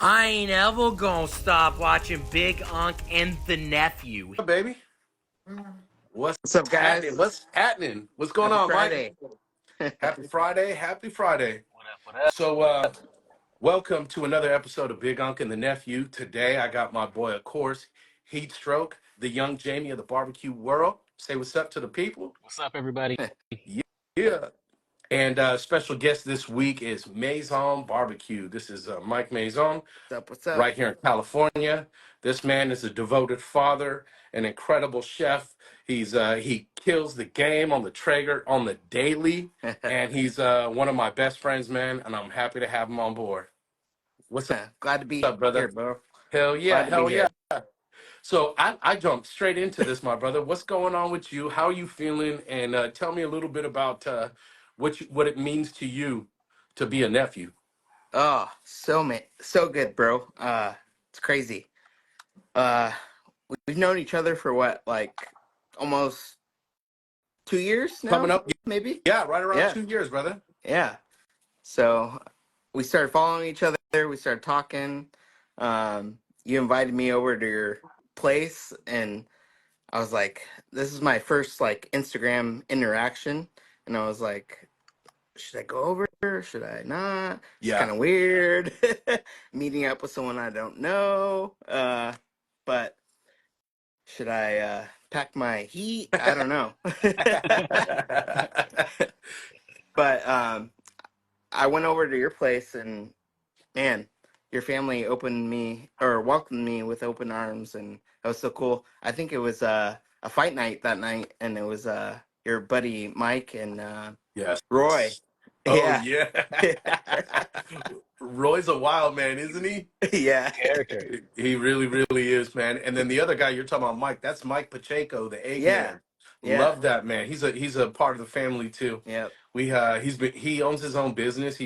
I ain't ever gonna stop watching Big Unc and the Nephew. Up, baby? What's What's up, happening? guys? What's happening? What's going Happy on, Mike? Friday. Happy Friday. Happy Friday. What up, what up? So, welcome to another episode of Big Unc and the Nephew. Today, I got my boy, of course, Heat Stroke, the young Jamie of the barbecue world. Say what's up to the people. What's up, everybody? Yeah. And special guest this week is Maison Barbecue. This is Mike Maison, What's up? What's up? right here in California. This man is a devoted father, an incredible chef. He kills the game on the Traeger on the daily, and he's one of my best friends, man. And I'm happy to have him on board. What's Glad to be up, brother? here, bro. Hell yeah, Glad to be hell yeah. here. So I jumped straight into this, my brother. What's going on with you? How are you feeling? And tell me a little bit about what it means to you to be a nephew. Oh, so good, bro. It's crazy. Uh, we've known each other for what, like almost 2 years Coming now, up, maybe? yeah, right around Yeah, 2 years, brother. yeah. So we started following each other. We started talking. You invited me over to your place, and I was like, this is my first like Instagram interaction, and I was like, should I go over? Should I not? It's Yeah. kind of weird meeting up with someone I don't know. But should I pack my heat? I don't know. But I went over to your place, and man, your family opened me or welcomed me with open arms, and that was so cool. I think it was a fight night that night, and it was your buddy Mike and Yes. Roy. Oh Yeah. yeah. Roy's a wild man, isn't he? Yeah. Character. He really, really is, man. And then the other guy you're talking about, Mike, that's Mike Pacheco, the Yeah. Eggman. Yeah. Love that man. He's a part of the family too. Yep. He owns his own business.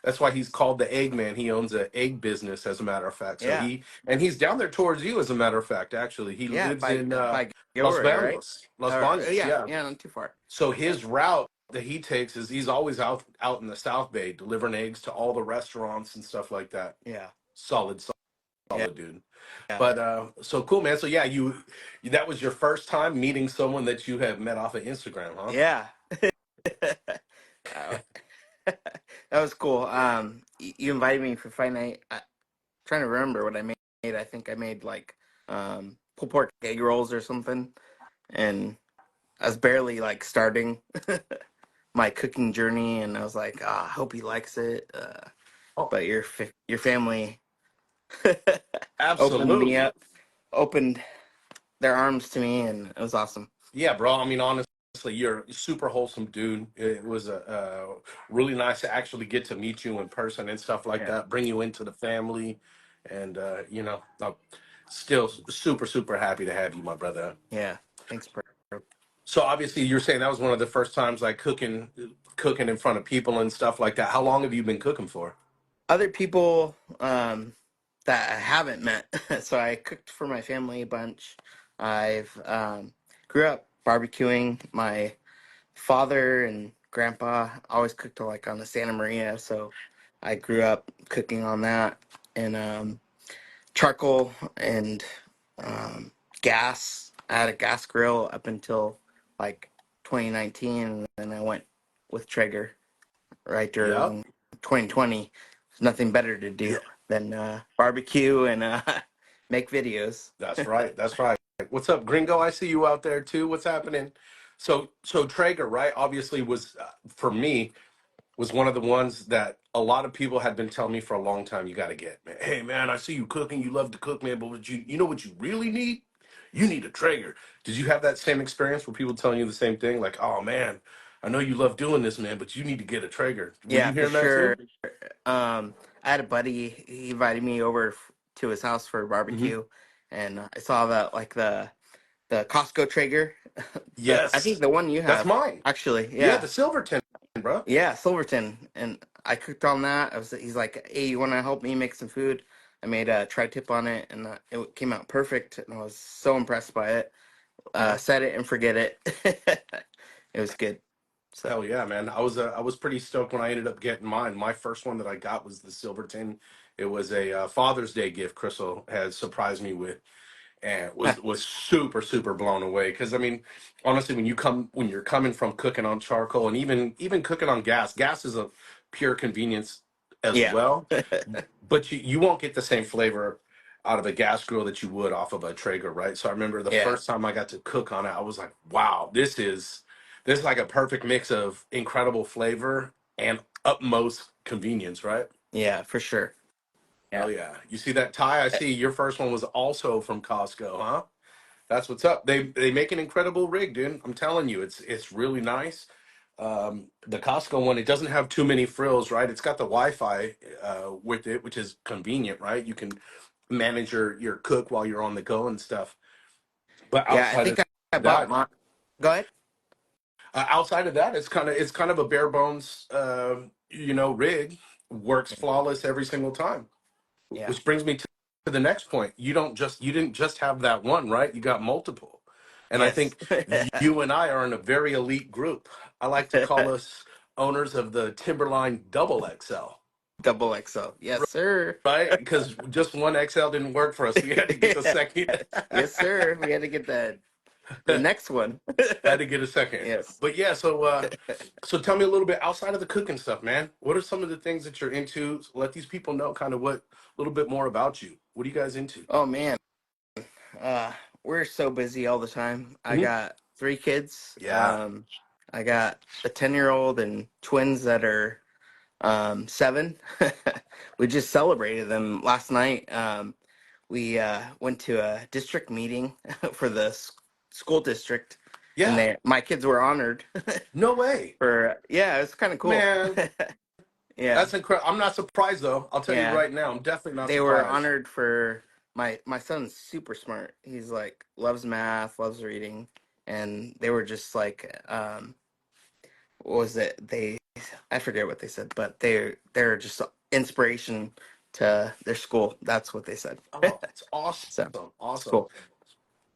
That's why he's called the Eggman. He owns an egg business, as a matter of fact. So Yeah. he's down there towards you, as a matter of fact. Actually, he Yeah. lives in By Los Gilroy, right? Banos. Los Or Banos, yeah. yeah. Yeah. Not too far. So his route that he takes is he's always out in the South Bay delivering eggs to all the restaurants and stuff like that. Yeah. Solid, Yeah. solid dude. Yeah. But so cool, man. So yeah, that was your first time meeting someone that you have met off of Instagram, huh? Yeah. Uh, that was cool. You invited me for fight night. Trying to remember what I made. I think I made like pulled pork egg rolls or something, and I was barely like starting my cooking journey, and I was like, I hope he likes it. Oh, But your family opened me absolutely. up, opened their arms to me, and it was awesome. Yeah, bro. I mean, honestly, you're a super wholesome dude. It was really nice to actually get to meet you in person and stuff like Yeah, that. Bring you into the family, and I'm still super, super happy to have you, my brother. yeah. Thanks, bro. So obviously, you're saying that was one of the first times like cooking in front of people and stuff like that. How long have you been cooking for? Other people that I haven't met, so I cooked for my family a bunch. I've grew up barbecuing. My father and grandpa always cooked like on the Santa Maria, so I grew up cooking on that, and charcoal and um, gas. I had a gas grill up until like 2019, and then I went with Traeger right Yep. during 2020. There's nothing better to do than barbecue and make videos. That's right. That's right. What's up, Gringo? I see you out there too. What's happening? So Traeger, right? Obviously, was for me was one of the ones that a lot of people had been telling me for a long time. You got to get, man. Hey, man, I see you cooking. You love to cook, man. But you know what you really need? You need a Traeger. Did you have that same experience where people telling you the same thing? Like, oh man, I know you love doing this, man, but you need to get a Traeger. Were Yeah, you for hearing that sure. too? I had a buddy. He invited me over to his house for a Hmm. barbecue, and I saw that like the Costco Traeger. I think Yes, the one you that's have, mine. actually. Yeah, Yeah, the silver tin, bro. yeah, Silverton, and I cooked on that. He's like, "Hey, you want to help me make some food?" I made a tri-tip on it, and it came out perfect, and I was so impressed by it. Yeah. Set it and forget it. It was good. So Hell yeah, man. I was pretty stoked when I ended up getting mine. My first one that I got was the Silverton. It was a Father's Day gift Crystal had surprised me with, and was super super blown away. Because I mean, honestly, when you're coming from cooking on charcoal and even cooking on gas is a pure convenience as Yeah. well, but you won't get the same flavor out of a gas grill that you would off of a Traeger, right? So I remember the Yeah. first time I got to cook on it, I was like, wow, this is like a perfect mix of incredible flavor and utmost convenience, right? Yeah, for sure. Oh Yeah. yeah. You see that tie? I see your first one was also from Costco, huh? That's what's up. They make an incredible rig, dude. I'm telling you, it's really nice. The Costco one, it doesn't have too many frills, right? It's got the Wi-Fi with it, which is convenient, right? You can manage your cook while you're on the go and stuff. But Yeah, I think I bought that, mine. Go ahead. outside of that, it's kind of a bare bones, rig. Works flawless every single time. Yeah. Which brings me to the next point. You didn't just have that one, right? You got multiple. And I Yes. think you and I are in a very elite group. I like to call us owners of the Timberline Double XL, Double XL. Yes, sir. right? Because just one XL didn't work for us. We had to get the second. Yes, sir. We had to get the next one. Had to get a second. Yes. But yeah, so tell me a little bit outside of the cooking stuff, man. What are some of the things that you're into? Let these people know kind of what a little bit more about you. What are you guys into? Oh man. Uh we're so busy all the time. I Mhm. got 3 kids. Yeah. I got a 10-year-old and twins that are 7. We just celebrated them last night. We went to a district meeting for the school district, and Yeah. my kids were honored No way. for, yeah, it was kind of cool. Man, Yeah, that's incredible. I'm not surprised though. I'll tell you yeah, right now, I'm definitely not they were surprised. honored for my son's super smart. He's like loves math, loves reading, and they were just like, what was it? I forget what they said, but they're just inspiration to their school. That's what they said. Oh, that's So awesome. it's Awesome. cool.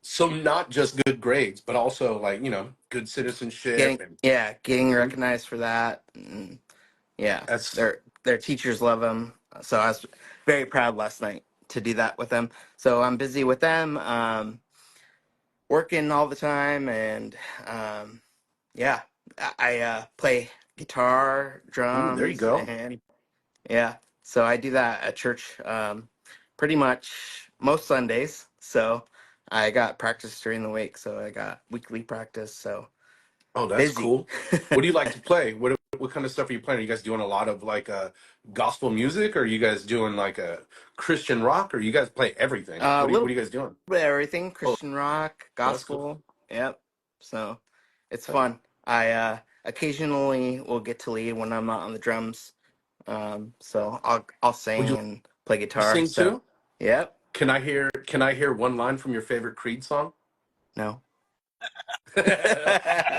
So not just good grades, but also like, good citizenship and Getting Mhm. recognized for that. And yeah, That's their teachers love them. So I was very proud last night to do that with them. So I'm busy with them, working all the time, and yeah, I play guitar, there you drums, go. and yeah. So I do that at church, pretty much most Sundays. So I got practice during the week. So I got weekly practice. So Oh, that's busy. cool. What do you like to play? What kind of stuff are you playing? Are you guys doing a lot of like gospel music, or are you guys doing like a Christian rock, or you guys play everything? A What little are you guys doing? bit of everything, Oh, Christian rock, that's cool. gospel. Yep. So it's fun. I occasionally will get to lead when I'm not on the drums. So I'll Would sing you and play you guitar. sing So too? yep. Can I hear one line from your favorite Creed song? No.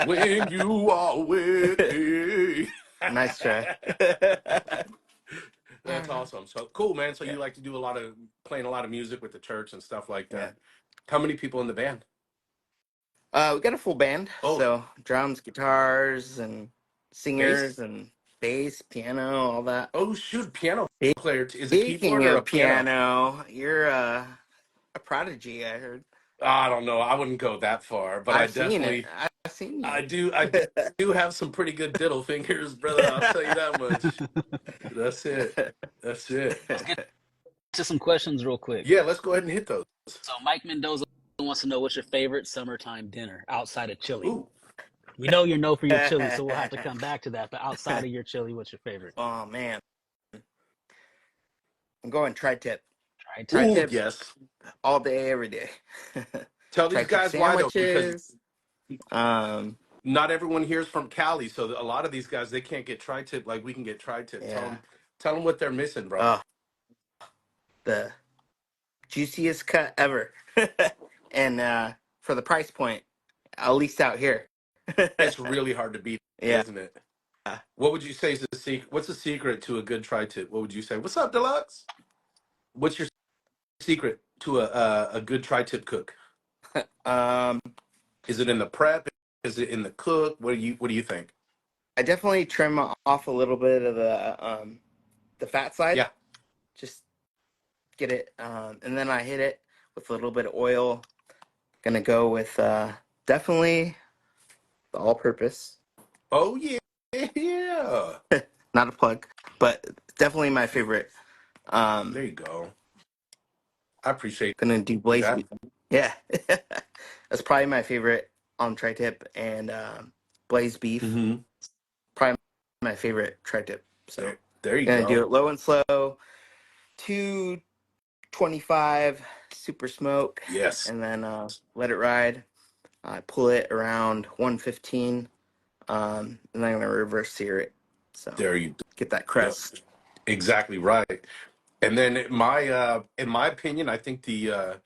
When you are with me. Nice try. That's awesome. So cool, man. So Yeah. you like to do playing a lot of music with the church and stuff like Yeah. that. How many people in the band? We got a full band, Oh, so drums, guitars, and singers, bass. and bass, piano, all that. Oh, shoot, piano player. Is it Speaking keyboard or a of piano? piano, you're a prodigy, I heard. I don't know. I wouldn't go that far, but I've seen it. I've seen I you. do, I do have some pretty good diddle fingers, brother. I'll tell you that much. That's it. That's it. Let's get to some questions real quick. Yeah, let's go ahead and hit those. So Mike Mendoza wants to know what's your favorite summertime dinner outside of chili. Ooh, We know you're known for your chili, so we'll have to come back to that. But outside of your chili, what's your favorite? Oh man, I'm going tri-tip. Tri tip. ooh, Tri-tip yes. all day, every day. Tell these Tri-tip guys why though, because sandwiches. Um, not everyone here is from Cali, so a lot of these guys they can't get tri-tip like we can get tri-tip. yeah. Tell them what they're missing, bro. Oh, the juiciest cut ever. And for the price point, at least out here. It's really hard to beat, Yeah. isn't it? What would you say is the secret? What's the secret to a good tri-tip? What would you say? What's up, Deluxe? What's your secret to a good tri-tip cook? Um, Is it in the prep? Is it in the cook? What do you think? I definitely trim off a little bit of the fat side. Yeah. Just get it, and then I hit it with a little bit of oil. Gonna go with definitely the all-purpose. Oh yeah, yeah. Not a plug, but definitely my favorite. There you go. I appreciate Gonna do blaze that. beef. Yeah, that's probably my favorite on tri-tip, and blaze beef. Mm-hmm. Probably my favorite tri-tip. So There you gonna do go. it low and slow, 225 super smoke, Yes. and then let it ride. I pull it around 115, and then I'm gonna reverse sear it. So There you get that Yep. crust. Exactly right. And then in my opinion, I think the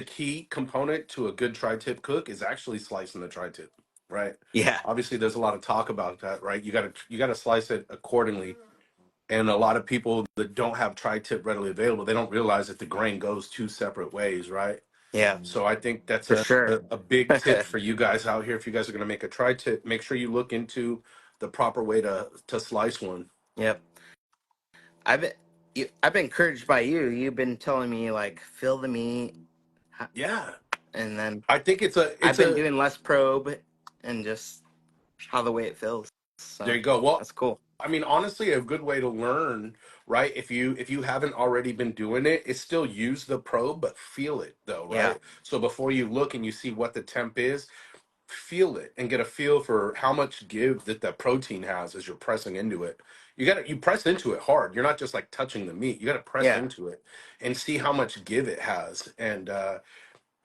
key component to a good tri-tip cook is actually slicing the tri-tip, right? Yeah, Obviously, there's a lot of talk about that, right? You gotta slice it accordingly. And a lot of people that don't have tri-tip readily available, they don't realize that the grain goes two separate ways, right? yeah, So I think that's for a, sure. a, a big tip for you guys out here. If you guys are going to make a tri-tip, make sure you look into the proper way to slice one. Yep. I've been I've been encouraged by you. You've been telling me like fill the meat, Yeah, and then I think it's a I've it's been a doing less probe and just how the way it feels. there So you go. Well, that's cool. I mean, honestly, a good way to learn, right? If you haven't already been doing it, it's still use the probe, but feel it though, Yeah, right? So before you look and you see what the temp is, feel it and get a feel for how much give that the protein has as you're pressing into it. You press into it hard. You're not just like touching the meat. You got to press yeah, into it and see how much give it has. And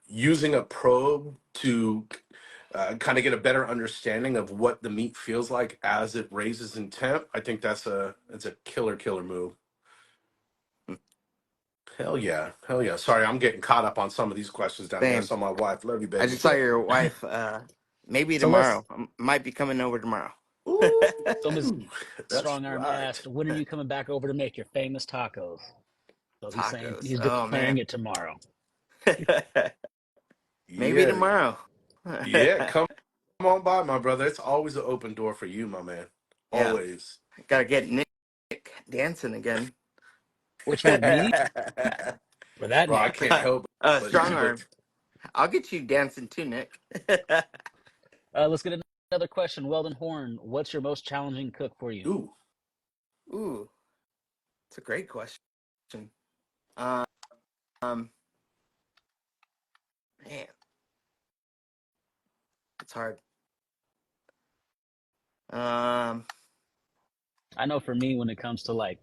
using a probe to kind of get a better understanding of what the meat feels like as it raises in temp, I think that's a killer move. Hell yeah, hell yeah. Sorry, I'm getting caught up on some of these questions down here. I same. saw my wife. Love you, I baby, just saw but your wife. Maybe So let's tomorrow. Might be coming over tomorrow. so Ms. ooh, that's Strong Arm right. asked, when are you coming back over to make your famous tacos? So he's saying Tacos. he's Oh man. declaring it tomorrow. Maybe Yeah, tomorrow. yeah. Come on by, my brother. It's always an open door for you, my man. Yeah, Always. gotta get Nick dancing again. Which one, me or that Well, I Nick? can't help Strong but arm. I'll get you dancing too, Nick. Let's get another question. Weldon Horn, what's your most challenging cook for you? ooh, Ooh, it's a great question. Um, man, it's hard. Um, I know for me, when it comes to like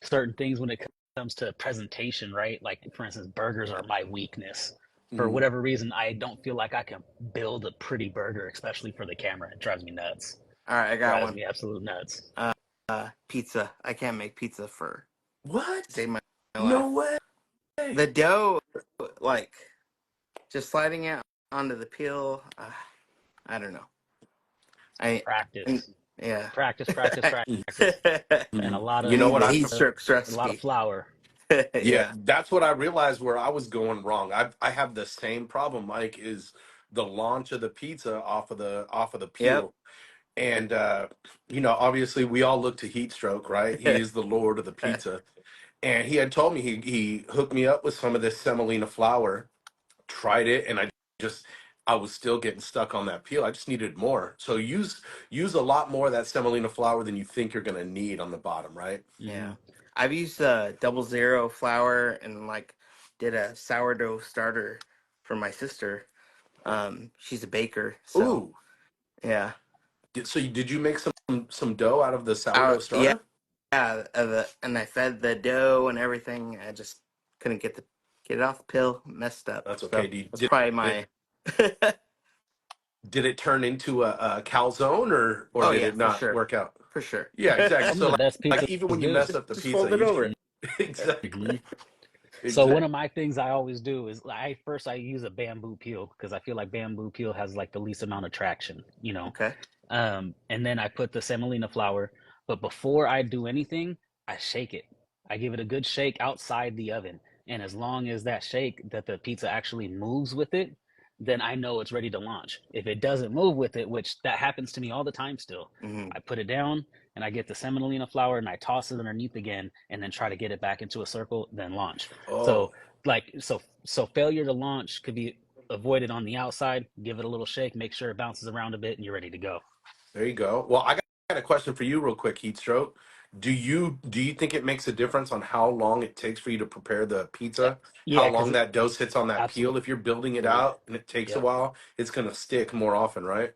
certain things, when it comes to presentation, right? Like for instance, burgers are my weakness. For mm, whatever reason, I don't feel like I can build a pretty burger, especially for the camera. It drives me nuts. all right, I got Drives one. me absolute nuts. Pizza. I can't make pizza for to what? save my life. No way. The dough, like just sliding it onto the peel. I don't know. I and Practice, yeah. practice, practice, practice, and Mhm. I You know what need the I heat found? strokes a lot of recipe. flour. Yeah, Yeah. that's what I realized where I was going wrong. I have the same problem, Mike, is the launch of the pizza off of the Yep. peel. And obviously we all look to Heat Stroke, right? He is the lord of the pizza. And he had told me he hooked me up with some of this semolina flour, tried it, and just I was still getting stuck on that peel. I just needed more. So use a lot more of that semolina flour than you think you're gonna need on the bottom, right? Yeah. Hmm. I've used 00 flour and like did a sourdough starter for my sister. She's a baker, so Ooh. yeah. Did you make some dough out of the sourdough Yeah, starter? and I fed the dough and everything. I just couldn't get it off the pill. Messed up. That's okay. So that's probably my. Did it turn into a calzone or Oh did yeah, it for not sure, work out? for sure. Yeah, exactly. Some of So the best like pizzas even when you do. mess up the Just fold pizza, it over. exactly, Hmm. So one exactly. of my things I always do is I use a bamboo peel because I feel like bamboo peel has like the least amount of traction, you know. Okay. And then I put the semolina flour, but before I do anything, I shake it. I give it a good shake outside the oven, and as long as that shake that the pizza actually moves with it, then I know it's ready to launch. If it doesn't move with it, which that happens to me all the time still, Hmm. I put it down and I get the semolina flour and I toss it underneath again and then try to get it back into a circle, then launch. So Oh, so failure to launch could be avoided on the outside. Give it a little shake, make sure it bounces around a bit, and you're ready to go. there you go. Well, I got a question for you real quick, Heat Stroke. Do you think it makes a difference on how long it takes for you to prepare the pizza? How Yeah, long because that dough sits on that peel? If you're building it absolutely. out and it takes a Yep. while, it's gonna stick more often, right?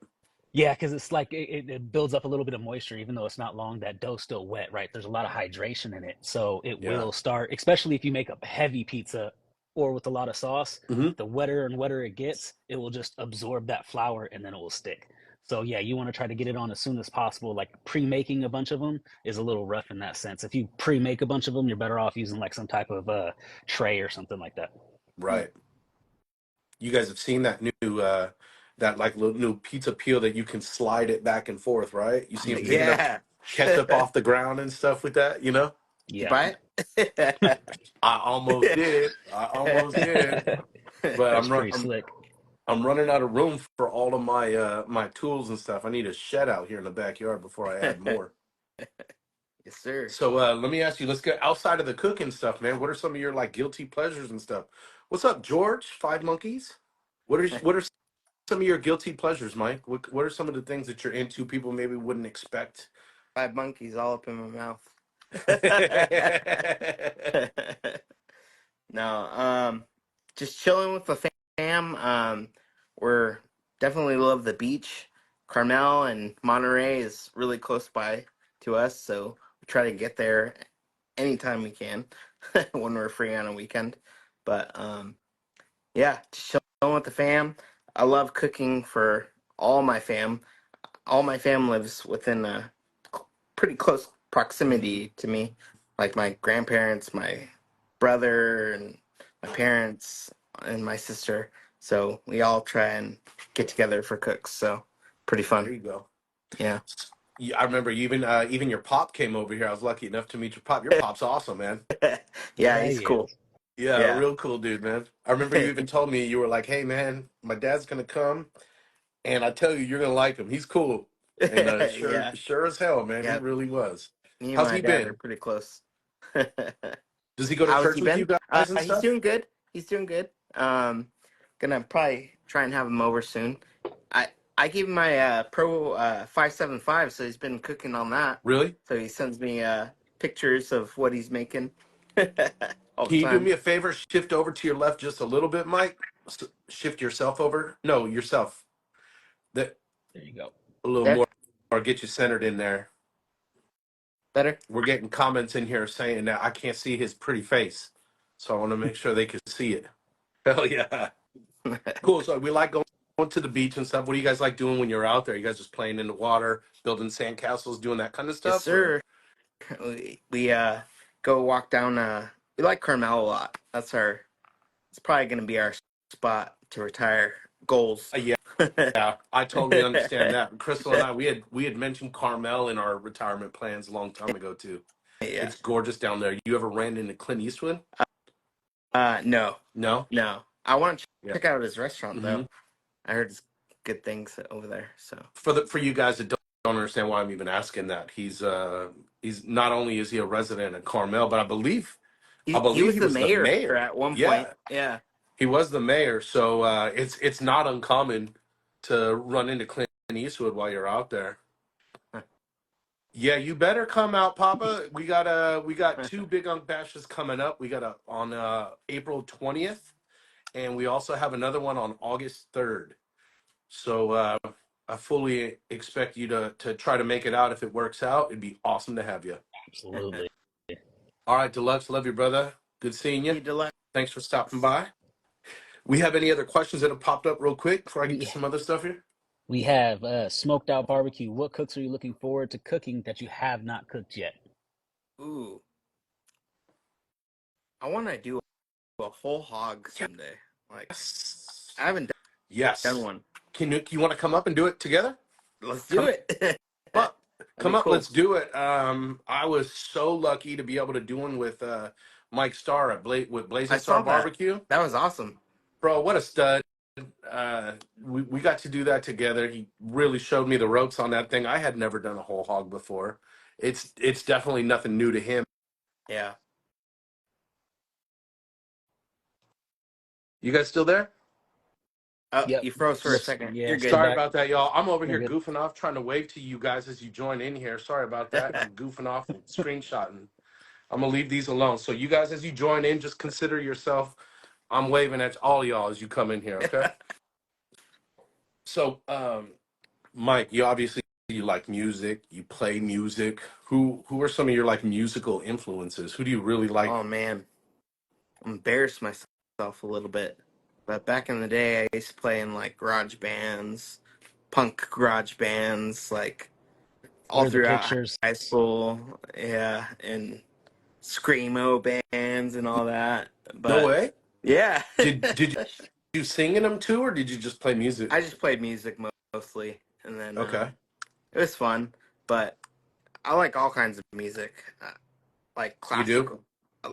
Yeah, because it's like it builds up a little bit of moisture, even though it's not long. That dough's still wet, right? There's a lot of hydration in it, so it Yeah. will start. Especially if you make a heavy pizza or with a lot of sauce, Hmm. the wetter and wetter it gets, it will just absorb that flour and then it will stick. So yeah, you want to try to get it on as soon as possible. Like pre-making a bunch of them is a little rough in that sense. If you pre-make a bunch of them, you're better off using like some type of tray or something like that. Right. You guys have seen that new that like little new pizza peel that you can slide it back and forth, right? You see them Mm-hmm. picking up Yeah. ketchup Did off the ground and stuff with that, you know? you Yeah, buy it? I almost did. I almost did. But that's pretty slick. I'm running out of room for all of my my tools and stuff. I need a shed out here in the backyard before I add more. Yes, sir. So let me ask you, let's get outside of the cooking stuff, man. What are some of your like guilty pleasures and stuff? What's up, George? Five Monkeys? What are some of your guilty pleasures, Mike? What are some of the things that you're into people maybe wouldn't expect? 5 monkeys all up in my mouth. No, just chilling with the fam. We're definitely love the beach. Carmel and Monterey is really close by to us, so we try to get there anytime we can when we're free on a weekend. But yeah, just chilling with the fam. I love cooking for all my fam. All my fam lives within a pretty close proximity to me, like my grandparents, my brother, and my parents, and my sister. So we all try and get together for cooks. So pretty There fun. you go. Yeah. Yeah, I remember even your pop came over here. I was lucky enough to meet your pop. Your pop's awesome, man. Yeah, Yeah, he's he cool. is. Yeah, Yeah. real cool dude, man. I remember you even told me you were like, "Hey, man, my dad's gonna come, and I tell you, you're gonna like him. He's cool." And sure, Yeah. sure as hell, man, he Yeah. really was. Me and How's my he dad are been? pretty close. Does he go to How's church he with you been? guys and He's stuff? doing good. He's doing good. Gonna probably try and have him over soon. I I gave him my Pro 575, so he's been cooking on that. Really? So he sends me pictures of what he's making all the Can you do time. me a favor? Shift over to your left just a little bit, Mike. Shift yourself over. No, yourself. That There you go. a little There, more, or get you centered in there. better. We're getting comments in here saying that I can't see his pretty face, so I want to make sure they can see it. Hell yeah, cool. So we like going to the beach and stuff. What do you guys like doing when you're out there? You guys just playing in the water, building sandcastles, doing that kind of Yes, stuff, or sir. We go walk down. We like Carmel a lot. That's our. It's probably gonna be our spot to retire. Goals. Yeah, yeah, I totally understand that. Crystal and I, we had mentioned Carmel in our retirement plans a long time ago too. Yeah. It's gorgeous down there. You ever ran into Clint Eastwood? No, No. no. I want to Yeah. check out his restaurant Hmm. though. I heard good things over there. So For you guys that don't understand why I'm even asking that, he's not only is he a resident of Carmel, but I believe I he believe was he the was the mayor mayor. at one point. Yeah, Yeah. he was the mayor. So it's not uncommon to run into Clint Eastwood while you're out there. Yeah, you better come out, Papa. We got two big unk bashes coming up. We got a on April 20th, and we also have another one on August 3rd. So I fully expect you to try to make it out. If it works out, it'd be awesome to have you. Absolutely. All right, Deluxe, love you, brother. Good seeing you. He deluxe. Thanks for stopping by. We have any other questions that have popped up real quick before I get to We some other stuff here? we have smoked out barbecue. What cooks are you looking forward to cooking that you have not cooked yet? Ooh, I want to do a whole hog someday. Like Yes. I haven't done Yes. one. You want to come up and do it together? Let's do Come it. That'd up. be Come up, cool. let's do it. I was so lucky to be able to do one with Mike Starr with I Blazing Star saw that. Barbecue. That was awesome. Bro, what a stud. We got to do that together. He really showed me the ropes on that thing. I had never done a whole hog before. It's definitely nothing new to him. Yeah. You guys still there? Oh, Yep. you froze for a Looks, second. yeah, You're still good. Sorry back. about that, y'all. I'm over You're here good. goofing off, trying to wave to you guys as you join in here. Sorry about that. I'm goofing off and screenshotting. I'm gonna leave these alone. So you guys, as you join in, just consider yourself. I'm waving at all y'all as you come in here. Okay. So, Mike, you obviously you like music. You play music. Who are some of your like musical influences? Who do you really like? Oh man, embarrassed myself a little bit. But back in the day, I used to play in like garage bands, punk garage bands, like What all are the throughout pictures? high school. Yeah, and screamo bands and all that. No But way. yeah, Did you sing in them too, or did you just play music? I just played music mostly, and then Okay. it was fun. But I like all kinds of music, like You do. classical,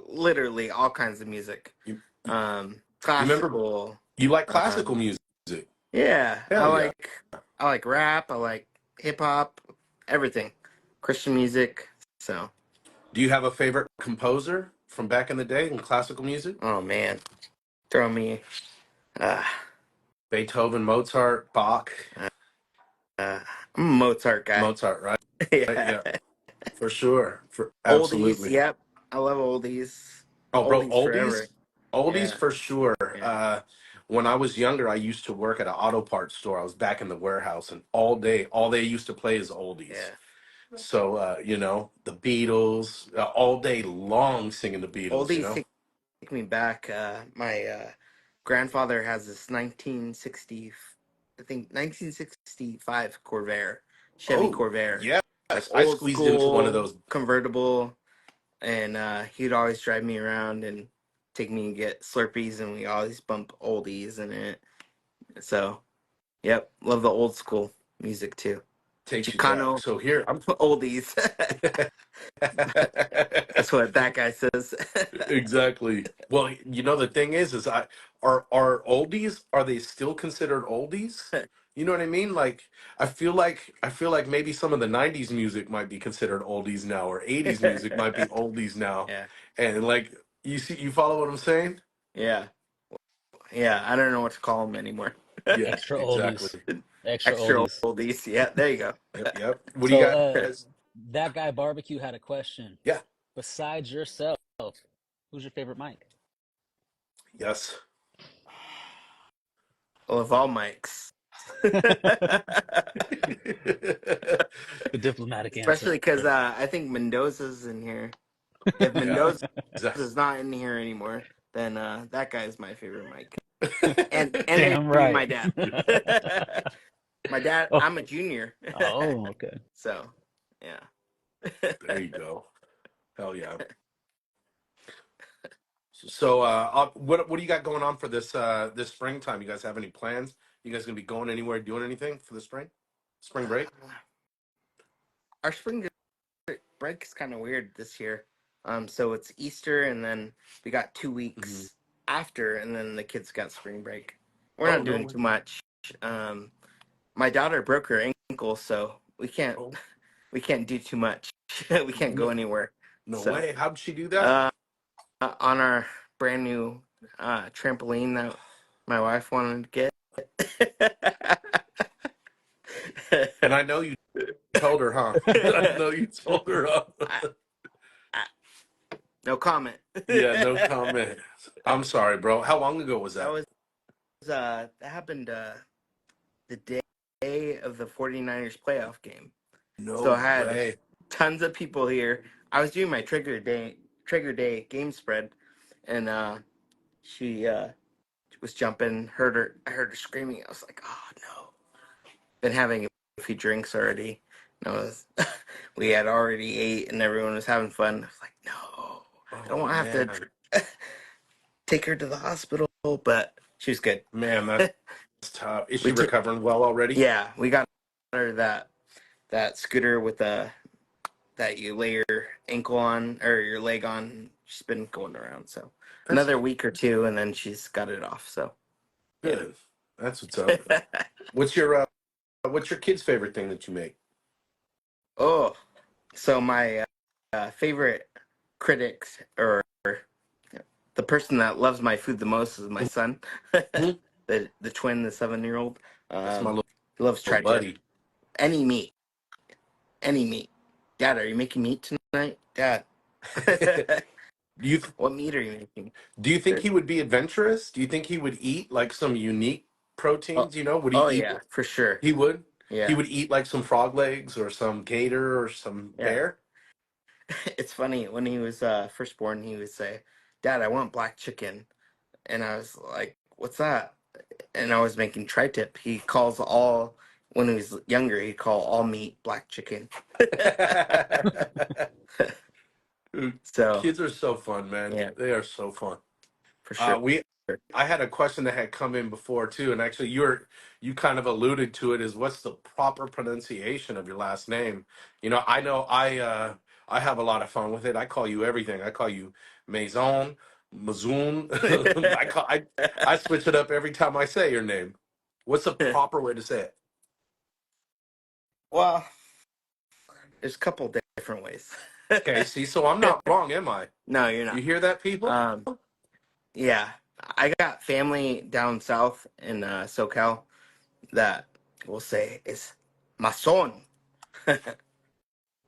literally all kinds of music. You remember Classical. you like classical Um, music? yeah, Hell yeah. I like rap. I like hip hop, everything, Christian music. So, Do you have a favorite composer from back in the day in classical music? oh man, throw me. Uh, Beethoven, Mozart, Bach, uh, I'm a Mozart guy. Mozart, right? Right, Yeah, yeah, for sure, for oldies. absolutely. Yep, I love oldies. Oh, bro, Oldies oldies, forever. oldies Yeah, for sure. yeah, When I was younger, I used to work at an auto parts store. I was back in the warehouse, and all they used to play is oldies. yeah. So, the Beatles, all day long singing the Beatles. Oldies take me back. My grandfather has this 1960, I think 1965 Corvair, Chevy Oh, Corvair, yes, like I old squeezed into one of school those. convertible, and he'd always drive me around and take me and get Slurpees, and we always bump oldies in it. So, yep, love the old school music too. Takes you back. Chicano So here I'm. oldies. That's what that guy says. Exactly. Well, the thing is are oldies, are they still considered oldies? You know what I mean? Like I feel like maybe some of the 90s music might be considered oldies now, or 80s music might be oldies now. Yeah, And like you follow what I'm saying? yeah, yeah. I don't know what to call them anymore. Yeah, Extra exactly. oldies. Extra Extra oldies. oldies. Yeah, there you go. Yep, yep. What do you So, got, guys? that guy barbecue had a question. Yeah. Besides yourself, who's your favorite Mike? Yes. I love all mics. The diplomatic answer. Especially because I think Mendoza's in here. If Yeah. Mendoza's Exactly. not in here anymore, then that guy's my favorite mic. And Damn maybe right. my dad. My dad, Oh, I'm a junior. oh, okay. So, yeah. There you go. Hell yeah. So, what do you got going on for this springtime? You guys have any plans? You guys gonna be going anywhere, doing anything for the spring break? Our spring break is kind of weird this year. So it's Easter, and then we got 2 weeks Hmm. after, and then the kids got spring break. We're Oh not no doing way! too much. Um, my daughter broke her ankle, so Oh we can't do too much. We can't go no, anywhere. no So way! How'd she do that? uh, on our brand new trampoline that my wife wanted to get. And I know you told her, huh? I know you told her, huh? I, I, no comment. Yeah, no comment. I'm sorry, bro. How long ago was That that? was that happened the day of the 49ers playoff game. So No I had way. tons of people here. I was doing my Trigger Day game spread, and she was jumping. I heard her screaming. I was like, oh no. Been having a few drinks already. And we had already ate, and everyone was having fun. I was like, no, I don't Oh want to have man, to take her to the hospital, but she was good. man, that's tough. Is she we took, recovering well already? yeah, we got her that scooter with the that you lay your ankle on or your leg on. She's been going around, so That's another week or two, and then she's got it off. So yeah, good. That's what's up. What's your kid's favorite thing that you make? Oh, so my favorite critics, or the person that loves my food the most, is my son, Mhm. the twin, the 7-year-old. That's my He loves little tri-tip. buddy. Any meat, any meat. Dad, are you making meat tonight? Dad, Do you what meat are you making? do you think he would be adventurous? Do you think he would eat like some unique Oh, proteins? Would he oh eat? yeah, for sure. He would. He Yeah, would eat like some frog legs or some gator or some yeah. bear. It's funny, when he was first born, he would say, "Dad, I want black chicken," and I was like, "What's that?" And I was making tri-tip. He calls all When he was younger, he'd call all meat black chicken. Dude, So kids are so fun, man. yeah, They are so fun. for sure. We I had a question that had come in before too, and actually you kind of alluded to it. Is what's the proper pronunciation of your last name? I know I have a lot of fun with it. I call you everything. I call you Maison, Mazoon. I switch it up every time I say your name. What's the proper way to say it? Well, there's a couple different ways. Okay, see, so I'm not wrong, am I? No, you're You not. hear that, people? Yeah, I got family down south in SoCal that will say it's mason,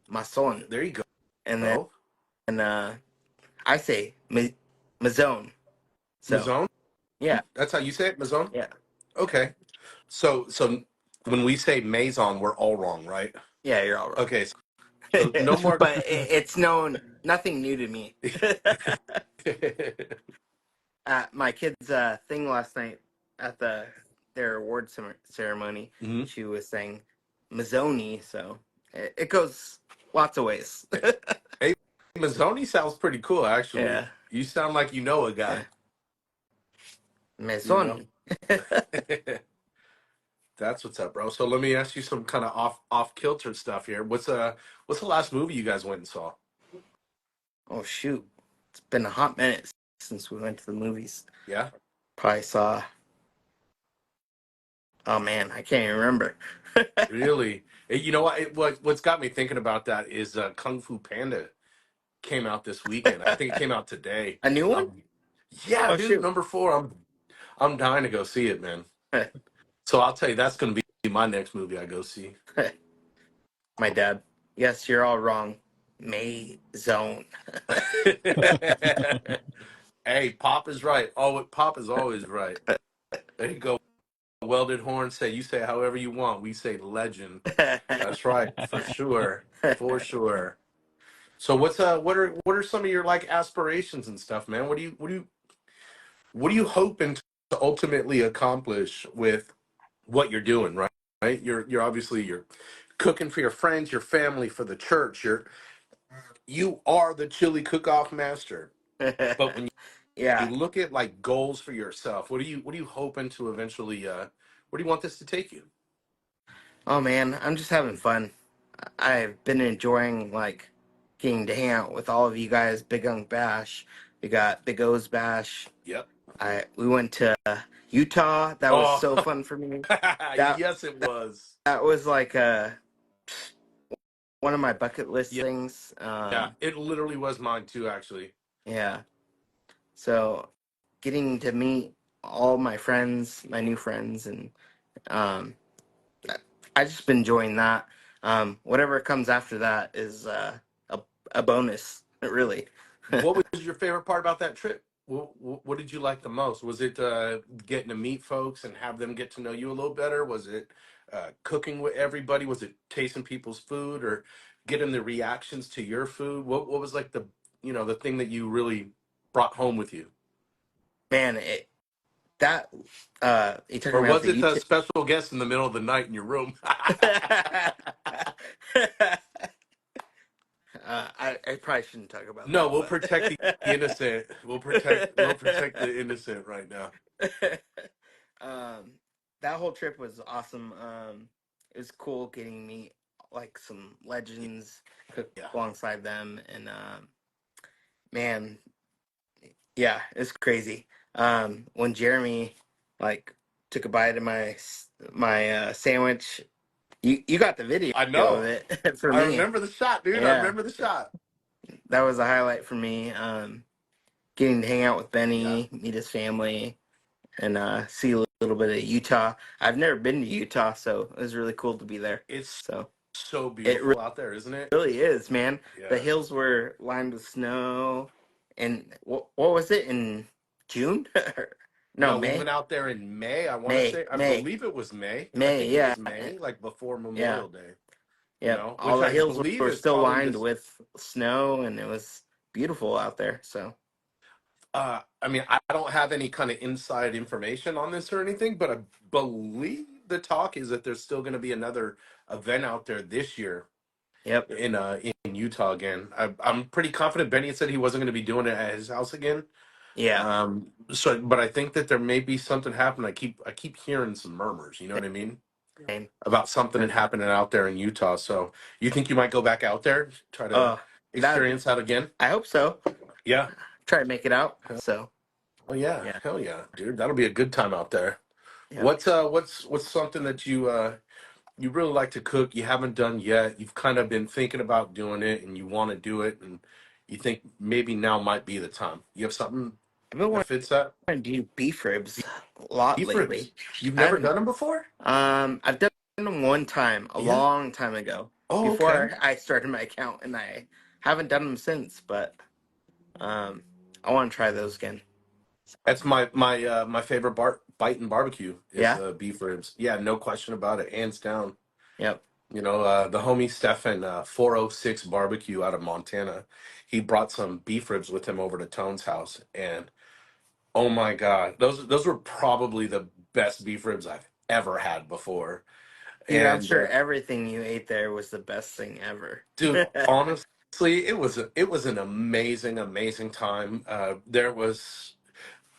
mason, There you and go. then I say mazone. So Mazone? yeah, That's how you say it, Mazone? yeah, Okay. So when we say Maison, we're all wrong, right? yeah. You're all wrong. Okay, so no more. But it's nothing new to me. At my kid's thing last night at their award ceremony, Mhm. she was saying Mazzoni, so it goes lots of ways. Hey, Mazzoni sounds pretty cool, actually. Yeah, You sound like you know a yeah. guy. You know, Mazzoni. that's what's up, bro. So let me ask you some kind of off kilter stuff here. What's the last movie you guys went and saw? Oh shoot, it's been a hot minute since we went to the movies. Yeah, Probably saw. Oh man, I can't even remember. really. You know what? What's got me thinking about that is Kung Fu Panda came out this weekend. I think it came out today. A new one? Yeah, Oh dude, shoot. #4. I'm dying to go see it, man. So I'll tell you, that's going to be my next movie I go see. My dad. Yes, you're all wrong. May zone. Hey, Pop is right. Oh, Pop is always right. There you go. Welded Horn say, you say however you want. We say legend. That's right, for sure, for sure. So what are some of your like aspirations and stuff, man? What are you hoping to ultimately accomplish with what you're doing, right? Right? You're obviously you're cooking for your friends, your family, for the church. You are the chili cook-off master. But when you Yeah. look at like goals for yourself, what are you hoping to eventually where do you want this to take you? Oh man, I'm just having fun. I've been enjoying like getting to hang out with all of you guys. Big Unk Bash. We got Big O's Bash. Yep. We went to Utah. That was Oh, so fun for me. That yes, it was. that was like one of my bucket list Yeah, things. yeah. It literally was mine too, actually. Yeah. So getting to meet all my friends, my new friends, and um, I just been enjoying that. Whatever comes after that is a bonus, really. What was your favorite part about that trip? What did you like the most? Was it getting to meet folks and have them get to know you a little better? Was it cooking with everybody? Was it tasting people's food or getting the reactions to your food? What was like the thing that you really brought home with you? Man, that you talking Or about was the it the YouTube? special guest in the middle of the night in your room? I probably shouldn't talk about No, that, we'll protect the innocent. We'll protect the innocent right now. but that whole trip was awesome. It was cool getting to meet like some legends, cook Yeah. alongside them, and man, yeah, it's crazy. When Jeremy like took a bite of my sandwich. You got the video I of know. it for I me. remember the shot, dude. I Yeah, remember the shot. that was a highlight for me. Getting to hang out with Yeah. Benny, meet his family, and see a little bit of Utah. I've never been to Utah, so it was really cool to be there. It's So so it beautiful out there, isn't it? really is, man. The Yeah. hills were lined with snow, and what was it in June? No, No, we May. went out there in May. I want to May, say, I May, believe it was May. I May. think it Yeah, was May, like before yeah, Memorial Day, yep. All which the I hills believe were is still probably lined this. with snow, and it was beautiful out there. So, I mean, I don't have any kind of inside information on this or anything, but I believe the talk is that there's still going to be another event out there this year yep, in Utah again. I'm pretty confident Benny said he wasn't going to be doing it at his house again. yeah, So, but I think that there may be something happening. I keep hearing some murmurs. You know what I mean? same. About something Uh, happening out there in Utah. So, you think you might go back out there, try to uh, that experience that again? I hope so. Yeah. Try to make it out. So, Oh yeah. yeah, Hell yeah, dude. That'll be a good time out there. yep. What's something that you really like to cook, you haven't done yet, you've kind of been thinking about doing it and you want to do it and you think maybe now might be the time. You have something I've been that wanting fits that? to do beef ribs a lot Beef ribs. lately. You've I never haven't. done them before? I've done them one time, a Yeah. long time ago, Oh, okay. before I started my account, and I haven't done them since. But um, I want to try those again. That's my favorite bite in barbecue is Yeah. beef ribs. Yeah, no question about it, hands down. Yep. The homie Stefan, 406 barbecue out of Montana, he brought some beef ribs with him over to Tone's house, and oh my God, those were probably the best beef ribs I've ever had before. Dude, I'm And sure everything you ate there was the best thing ever. dude, honestly, it was an amazing, amazing time. There was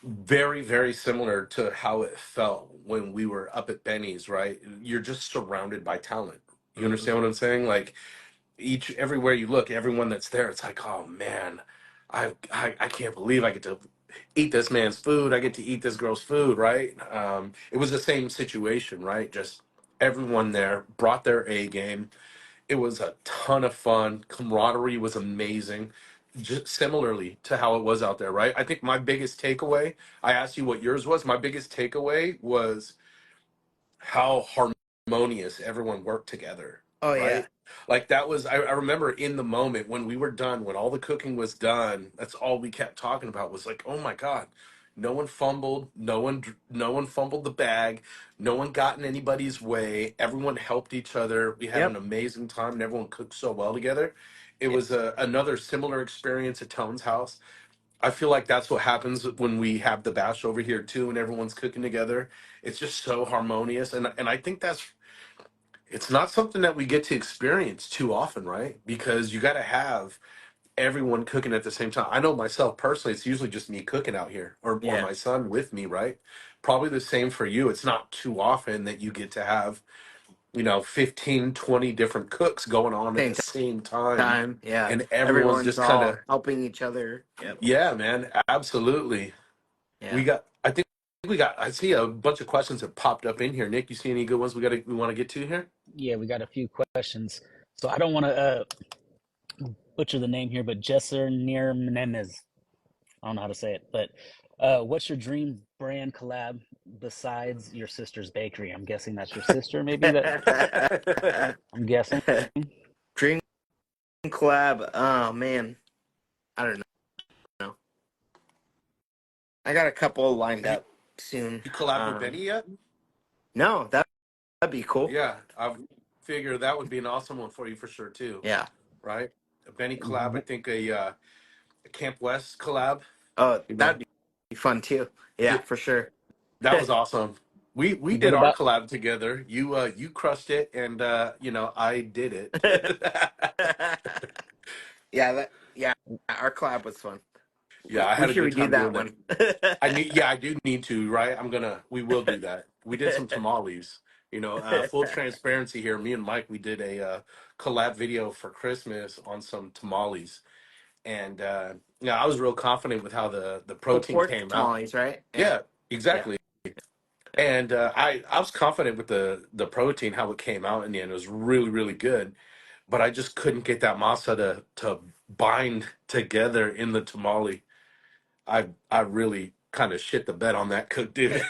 very, very similar to how it felt when we were up at Benny's. Right, you're just surrounded by talent. You Mhm. understand what I'm saying? Like everywhere you look, everyone that's there, it's like, oh man, I can't believe I get to eat this man's food. I get to eat this girl's food, right? It was the same situation, right? Just everyone there brought their A game. It was a ton of fun. Camaraderie was amazing. Just similarly to how it was out there, right? I think my biggest takeaway, I asked you what yours was. My biggest takeaway was how harmonious everyone worked together, Oh yeah. right? Like that was, I remember in the moment when we were done, when all the cooking was done, that's all we kept talking about was like, oh my God, no one fumbled, no one fumbled the bag, no one got in anybody's way. Everyone helped each other. We had an Yep. amazing time and everyone cooked so well together. It Yeah. was another similar experience at Tone's house. I feel like that's what happens when we have the bash over here too, and everyone's cooking together. It's just so harmonious, and I think it's not something that we get to experience too often, right? Because you got to have everyone cooking at the same time. I know myself personally, it's usually just me cooking out here, or Yeah. my son with me, right? Probably the same for you. It's not too often that you get to have 15, 20 different cooks going on at Same the same time, time. Yeah. and everyone's Everyone's just kind all of, helping each other. Yep. yeah, man, absolutely. Yeah. I see a bunch of questions that popped up in here. Nick, you see any good ones we want to get to here? Yeah, we got a few questions. So I don't want to butcher the name here, but Jesser Near Menemes. I don't know how to say it, but what's your dream brand collab besides your sister's bakery? I'm guessing that's your sister, maybe that I'm guessing. Dream collab. Oh man, I don't know. I got a couple lined you, up soon. you collab with Benny yet? No, that'd be cool. Yeah, I figure that would be an awesome one for you for sure too, Yeah. right? A Benny collab, I think a Camp West collab. Oh, You know, that'd be fun too. Yeah, Th- for sure. that was awesome. We What did our about collab together. You crushed it, and I did it. Yeah, our collab was fun. Yeah, I We had a should good redo time that doing it. one. I do need to, right? We will do that. We did some tamales. Full transparency here. Me and Mike, we did a collab video for Christmas on some tamales, and yeah, I was real confident with how the Pulled protein pork came out. tamales, right? Yeah. Yeah, Yeah. exactly. And I was confident with the protein how it came out in the end. It was really really good, but I just couldn't get that masa to bind together in the tamale. I really kind of shit the bed on that cook, dude.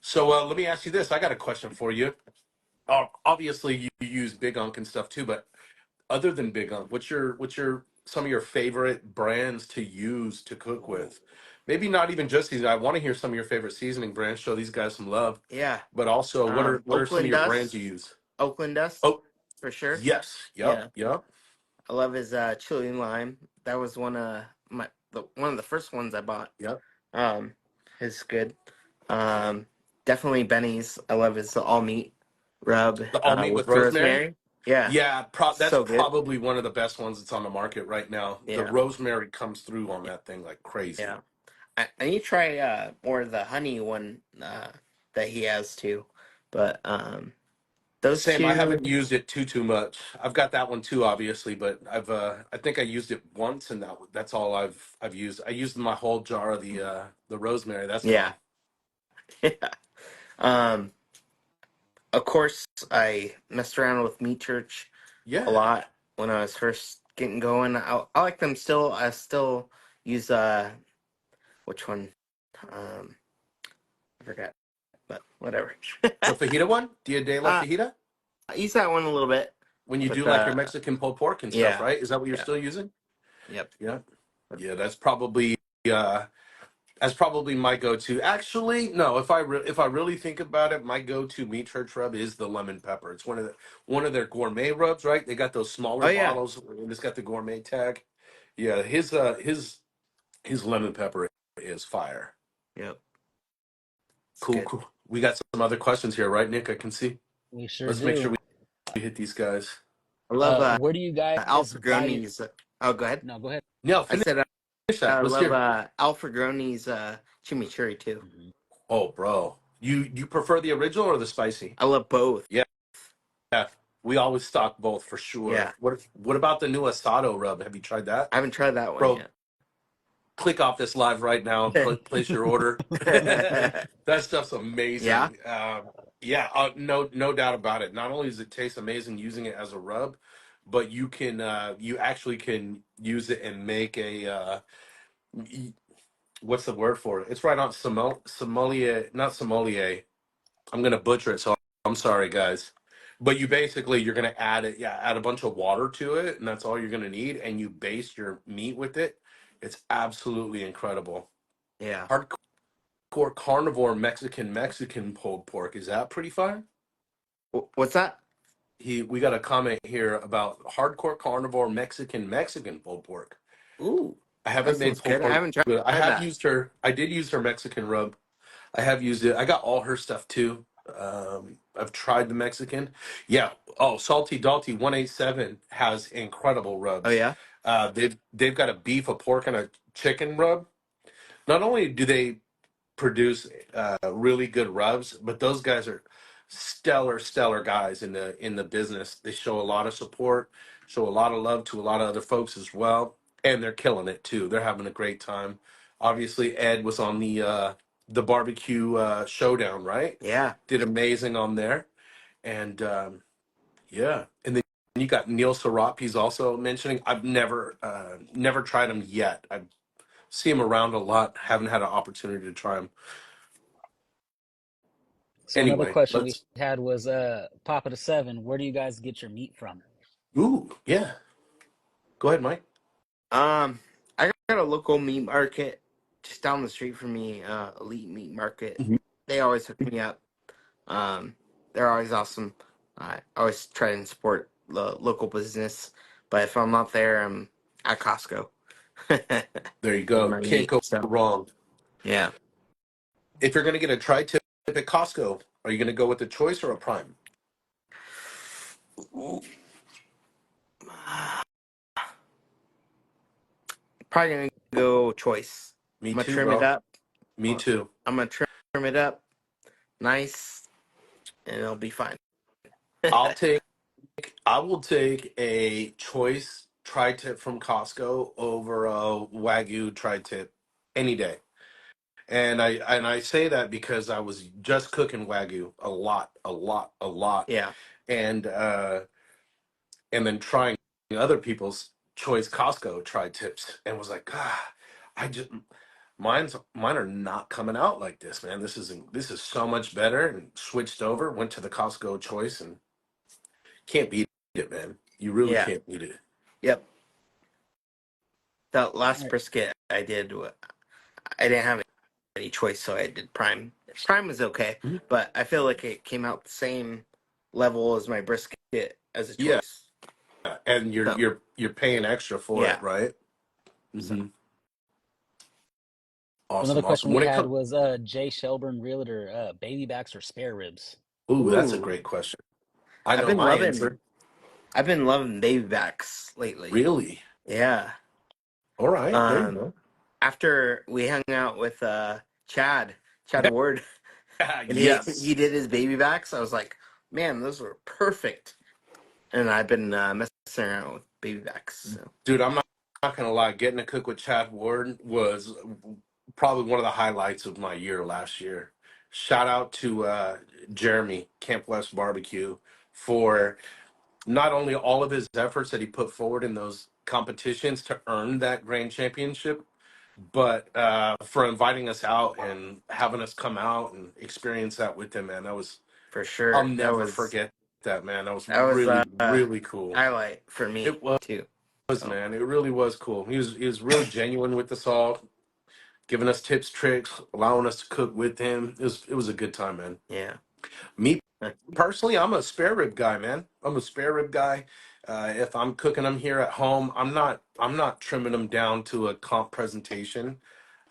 So let me ask you this. I got a question for you. Obviously, you use Big Unk and stuff too, but other than Big Unk, what's your some of your favorite brands to use to cook with? Maybe not even just these. I want to hear some of your favorite seasoning brands. Show these guys some love. Yeah. But also, what are some of Oakland your brands Dust. you use? Oakland Dust, Oh, for sure. yes. Yep. Yeah. Yep. I love his chili and lime. That was one of the first ones I bought. Yep. Um, is good. Um, Definitely Benny's. I love his all meat rub The all meat with with rosemary. rosemary. Yeah, Yeah, that's so good. probably one of the best ones that's on the market right now. The Yeah, rosemary comes through on that thing like crazy. yeah. I need to try more of the honey one that he has too. But those Same. I two, haven't used it too much. I've got that one too, obviously, but I think I used it once, and that's all I've used. I used my whole jar of the rosemary. That's yeah, gone. yeah. Um, of course, I messed around with Meat Church a Yeah. lot when I was first getting going. I like them still. I still use which one? Um, I forgot, but whatever. The fajita one, Dia de la uh, Fajita. I use that one a little bit, When you but do like your Mexican pulled pork and stuff, yeah, right? Is that what you're yeah, still using? yep. Yeah. Yeah, uh that's probably my go-to. Actually, no. If I really think about it, my go-to meat church rub is the lemon pepper. It's one of their gourmet rubs, right? They got those smaller Oh yeah, bottles, and it's got the gourmet tag. Yeah, his lemon pepper is fire. yep. It's Cool, good. cool. We got some other questions here, right, Nick? I can see. We sure Let's make sure do. we hit these guys. I love Where do you guys buy your? Alfregroni's. Oh, go ahead. No, go ahead. No, I finish said that. I Let's love hear. Alfregroni's chimichurri too. Hmm. Oh, bro, you prefer the original or the spicy? I love both. Yeah, yeah. We always stock both for sure. Yeah, What about the new asado rub? Have you tried that, I haven't tried that one bro? yet. Click off this live right now and place your order. That stuff's Yeah, amazing. Yeah, no doubt about it. Not only does it taste amazing using it as a rub, but you actually can use it and make y- what's the word for it? It's right on sommelier, not sommelier. I'm gonna butcher it, so I'm sorry, guys. But you're gonna add it, yeah, add a bunch of water to it, and that's all you're gonna need, and you baste your meat with it. It's absolutely incredible. yeah. Hardcore carnivore Mexican pulled pork. Is that pretty fire? What's that? We got a comment here about hardcore carnivore Mexican pulled pork. Ooh, I that haven't made sounds pulled good. I pork, haven't tried but I have that. used her. I did use her Mexican rub. I have used it. I got all her stuff too. I've tried the Mexican. Yeah. Oh, Salty Dalty 187 has incredible Oh rubs. yeah. They've got a beef, a pork, and a chicken rub. Not only do they produce really good rubs, but those guys are stellar guys in the business. They show a lot of support, show a lot of love to a lot of other folks as well, and they're killing it too. They're having a great time. Obviously, Ed was on the barbecue showdown, right? Yeah. Did amazing on there, and yeah, and then you got Neil Sarop. He's also mentioning. I've never tried him yet. I see him around a lot. Haven't had an opportunity to try him. So another Anyway, question we let's. had was, Papa the Seven. Where do you guys get your meat from? Ooh, yeah. Go ahead, Mike. Um, I got a local meat market just down the street from me. Elite Meat Market. Mhm. They always hook me up. Um, they're always awesome. I always try and support the local business, but if I'm not there, I'm at Costco. There you Getting go. my Can't meat. go So wrong. yeah. If you're going to get a tri-tip at Costco, are you going to go with a choice or a prime? Probably gonna go choice. Me I'm gonna too, trim it bro. up. Me too. I'm gonna trim it up nice, and it'll be fine. I'll take. I will take a choice tri-tip from Costco over a Wagyu tri-tip any day. And I say that because I was just cooking Wagyu a lot, Yeah. and and then trying other people's choice Costco tri tips, and was like, ah, I just mine are not coming out like this, man. This is so much better. And switched over, went to the Costco choice, and can't beat it, man. You really Yeah. can't beat it. Yep. That All last right. brisket I did, I didn't have any choice, so I did prime. Prime was okay, Mhm. but I feel like it came out the same level as my brisket as a Yeah, choice. and you're So you're you're paying extra for it, yeah. right? So Hmm. So another Awesome, question awesome. we When it had comes, was Jay Shelburne Realtor, baby backs or spare ribs? ooh, that's a ooh, great question. I I've know been my loving answer. I've been loving baby backs lately. Really? Yeah. All right, there you Um, go. After we hung out with Chad Ward, and he Yes. did his baby backs, I was like, man, those were perfect. And I've been messing around with baby backs. So Dude, I'm not gonna lie. Getting to cook with Chad Ward was probably one of the highlights of my year last year. Shout out to Jeremy Camp West Barbecue for not only all of his efforts that he put forward in those competitions to earn that grand championship, but for inviting us out and having us come out and experience that with him, man. for I'll sure, never forget that, man. That was that was really, really cool. highlight for me It was, too. So man. It really was cool. He was real genuine with us all, giving us tips, tricks, allowing us to cook with him. It was a good time, man. yeah, Me personally, I'm a spare rib guy, man. I'm a spare rib guy. If I'm cooking them here at home, I'm not trimming them down to a comp presentation.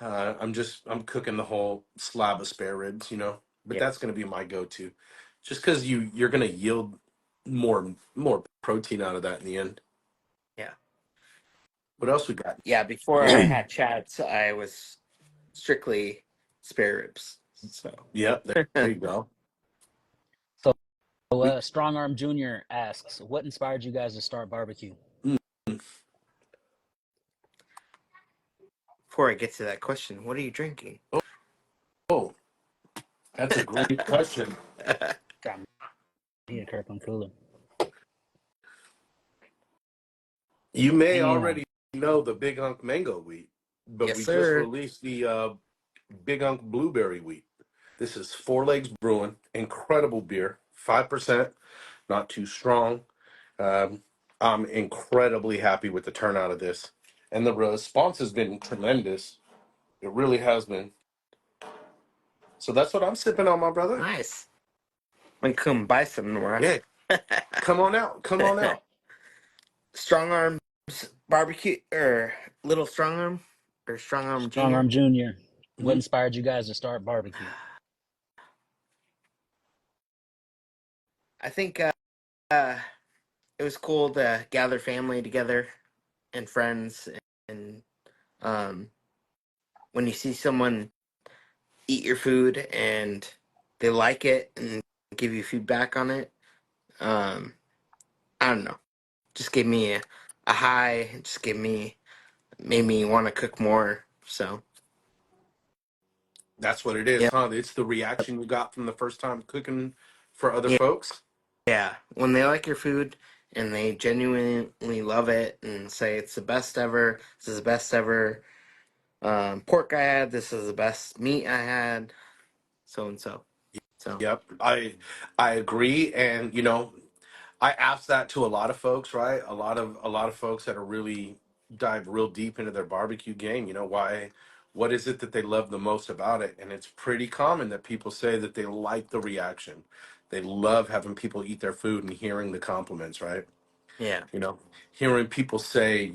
I'm cooking the whole slab of spare ribs, you know. But yeah, that's gonna be my go-to, just because you're gonna yield more protein out of that in the end. yeah, What else we got? yeah. Before I had Chad's, I was strictly spare ribs. So Yep, there you go. So, We Strong Arm Junior asks, what inspired you guys to start barbecue? mm, before I get to that question, what are you drinking? oh, that's a great question. Got me a Kirkland cooler. You may Damn. already know the Big Unk Mango wheat, but Yes, we just sir. released the Big Unk Blueberry wheat. This is Four Legs Brewing, incredible beer, 5%, not too strong. Um, I'm incredibly happy with the turnout of this, and the response has been tremendous. It really has been. So that's what I'm sipping on, my brother. Nice. I come buy some tomorrow. Yeah, come on out, come on out. Strong Arms Barbecue or Little Strong Arm or Strong Arm Strong Junior. Arm Junior. What Mhm. inspired you guys to start barbecue? I think uh, it was cool to gather family together and friends, and um, when you see someone eat your food and they like it and give you feedback on it, um, I don't know, just gave me a high. Just made me want to cook more. So That's what it is, yeah, huh? It's the reaction you got from the first time cooking for other yeah, folks. yeah. When they like your food and they genuinely love it and say it's the best ever, this is the best ever pork I had, this is the best meat I had, so and so. So Yep, I agree, and I ask that to a lot of folks, right? A lot of folks that are really dive real deep into their barbecue game. Why? What is it that they love the most about it? And it's pretty common that people say that they like the reaction. They love having people eat their food and hearing the compliments, right? yeah, You know, hearing people say,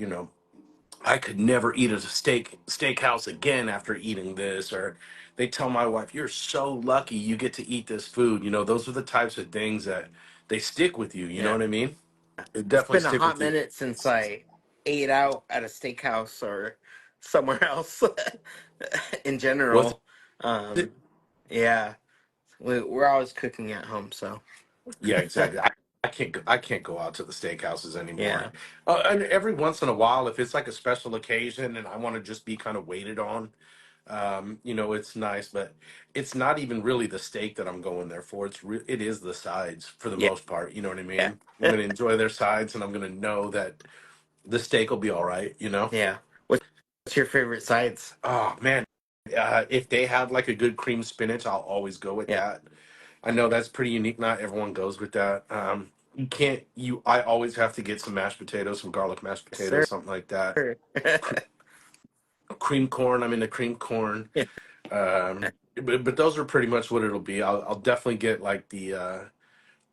I could never eat at a steakhouse again after eating this, or they tell my wife, "You're so lucky you get to eat this food." Those are the types of things that they stick with you. You know yeah. what I mean? It It's definitely been a stick hot with you. minute since I ate out at a steakhouse or somewhere else in Was general. it? Um, yeah, we're always cooking at home, so Yeah, exactly. I can't go out to the steakhouses anymore. yeah, And every once in a while, if it's like a special occasion and I want to just be kind of waited on, It's nice, but it's not even really the steak that I'm going there for. It is the sides for the Yeah, most part. You know what I yeah, mean? I'm gonna enjoy their sides, and I'm gonna know that the steak will be all right. yeah. What's your favorite sides? Oh man, if they have like a good cream spinach, I'll always go with Yeah, that. I know that's pretty unique. Not everyone goes with that. You can't. I always have to get some mashed potatoes, some garlic mashed yes, sir. potatoes, something like that. Cre- Cream corn. I'm into cream corn. Yeah, But those are pretty much what it'll be. I'll definitely get like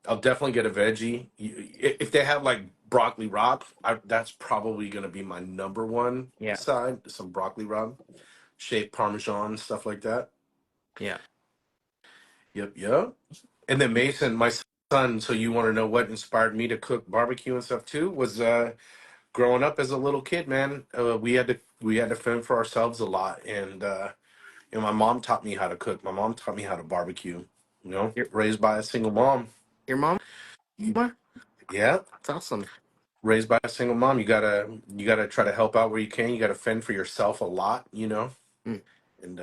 I'll definitely get a veggie. If they have like broccoli rabe, that's probably gonna be my number one yeah, side. Some broccoli rabe, shaved parmesan, stuff like that. yeah. Yep, yep. And then Mason, my son. So you want to know what inspired me to cook barbecue and stuff too? Was growing up as a little kid, man. We had to fend for ourselves a lot, and my mom taught me how to cook. My mom taught me how to barbecue. Your Raised by a single mom. your mama? Yeah, That's awesome. raised by a single mom. You gotta try to help out where you can. You gotta fend for yourself a lot. Mm, And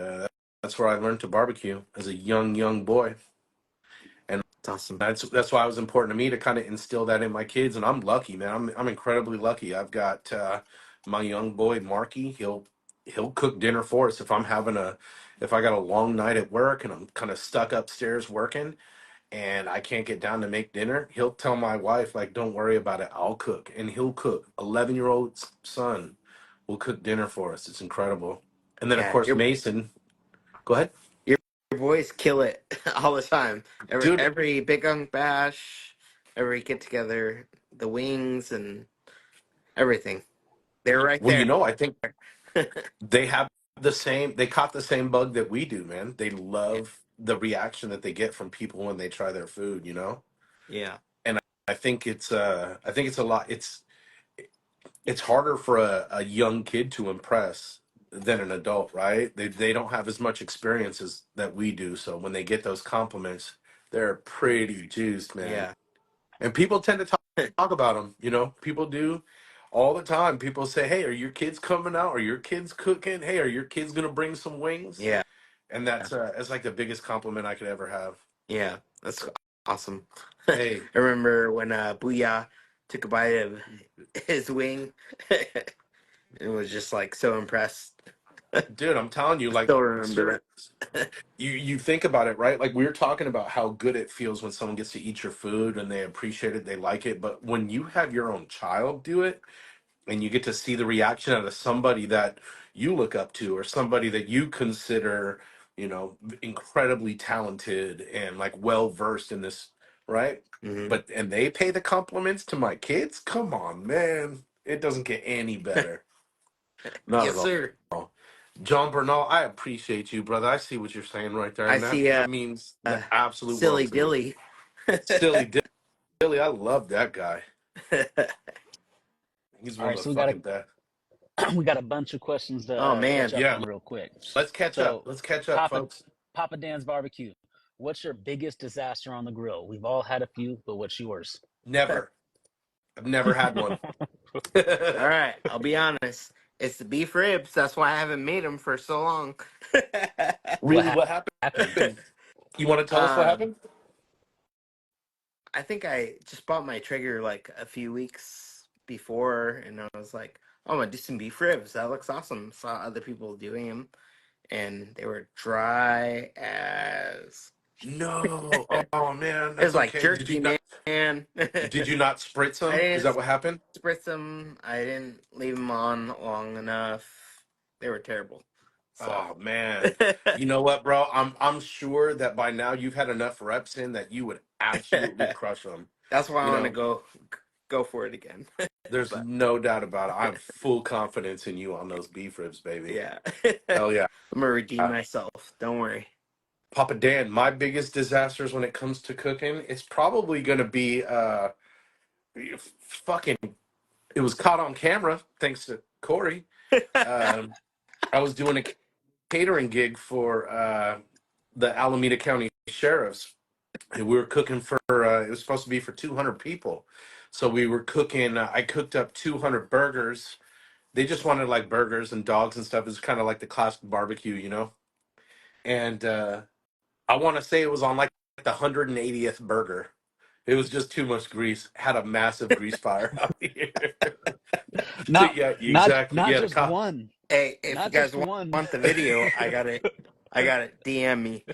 that's where I learned to barbecue as a young boy. And that's awesome. that's why it was important to me to kind of instill that in my kids. And I'm lucky, man. I'm incredibly lucky. I've got my young boy Marky. He'll cook dinner for us if I got a long night at work and I'm kind of stuck upstairs working and I can't get down to make dinner. He'll tell my wife like, "Don't worry about it. I'll cook," and he'll cook. 11-year-old son will cook dinner for us. It's incredible. And then of Yeah, course Mason. Go ahead, your boys kill it all the time. Every dude. every big unk bash, every get together, the wings and everything. They're right Well, there. I think they have they caught the same bug that we do, man. They Yeah, love the reaction that they get from people when they try their food. yeah, And I think it's a lot. It's harder for a young kid to impress than an adult, right? They don't have as much experience as that we do, so when they get those compliments, they're pretty juiced, man. yeah, And people tend to talk about them. People do all the time. People say, "Hey, are your kids coming out? Are your kids cooking? Hey, are your kids gonna bring some wings?" yeah, And that's like the biggest compliment I could ever have. yeah. That's awesome. I Hey, remember when Booyah took a bite of his wing. It was just like so impressed. dude, I'm telling you, like, Still remember sir, you think about it, right? Like we were talking about how good it feels when someone gets to eat your food and they appreciate it, they like it. But when you have your own child do it, and you get to see the reaction out of somebody that you look up to or somebody that you consider incredibly talented and like well versed in this, right? that. Hmm. And they pay the compliments to my kids. Come on, man, it doesn't get any better. Not Yes, at all. sir. John Bernal, I appreciate you, brother. I see what you're saying right there, I and that see that means the absolute Silly world to me. Dilly. Silly Dilly, I love that guy. He's All one right, of the so we got fucking best. we got a bunch of questions to Oh catch man. up Yeah, on real quick. let's catch up. So, Let's catch up, Papa folks. Papa Dan's barbecue. What's your biggest disaster on the grill? We've all had a few, but what's yours? Never. I've never had one. All right, I'll be honest. It's the beef ribs. That's why I haven't made them for so long. What Really, what happened? happened? You want to tell us what um, happened? I think I just bought my Traeger like a few weeks before, and I was like, "Oh, I'm gonna do some beef ribs. That looks awesome." Saw other people doing them, and they were dry as. No. Oh man, It was that's like okay. Did jerky, you not? man. Did you not spritz I them? Is didn't that what happened? spritz them. I didn't leave them on long enough. They were terrible. So Oh man. You know what, bro? I'm sure that by now you've had enough reps in that you would absolutely crush them. that's why I You want to know, go for it again. there's But no doubt about it. I have full confidence in you on those beef ribs, baby. yeah, Hell yeah. I'm gonna redeem Uh, myself. Don't worry. Papa Dan, my biggest disasters when it comes to cooking, it's probably gonna be fucking. It was caught on camera thanks to Corey. Um, I was doing a catering gig for the Alameda County Sheriffs, and we were cooking for. It was supposed to be for 200 people, so we were cooking. I cooked up 200 burgers They just wanted like burgers and dogs and stuff. It's kind of like the classic barbecue, And I want to say it was on like the 180th burger. It was just too much grease. Had a massive grease fire out here. So Not yeah, not exactly. not Yeah, the just cop. one, Hey, if you not guys just want, one. want the video, I got it. I got it. DM me.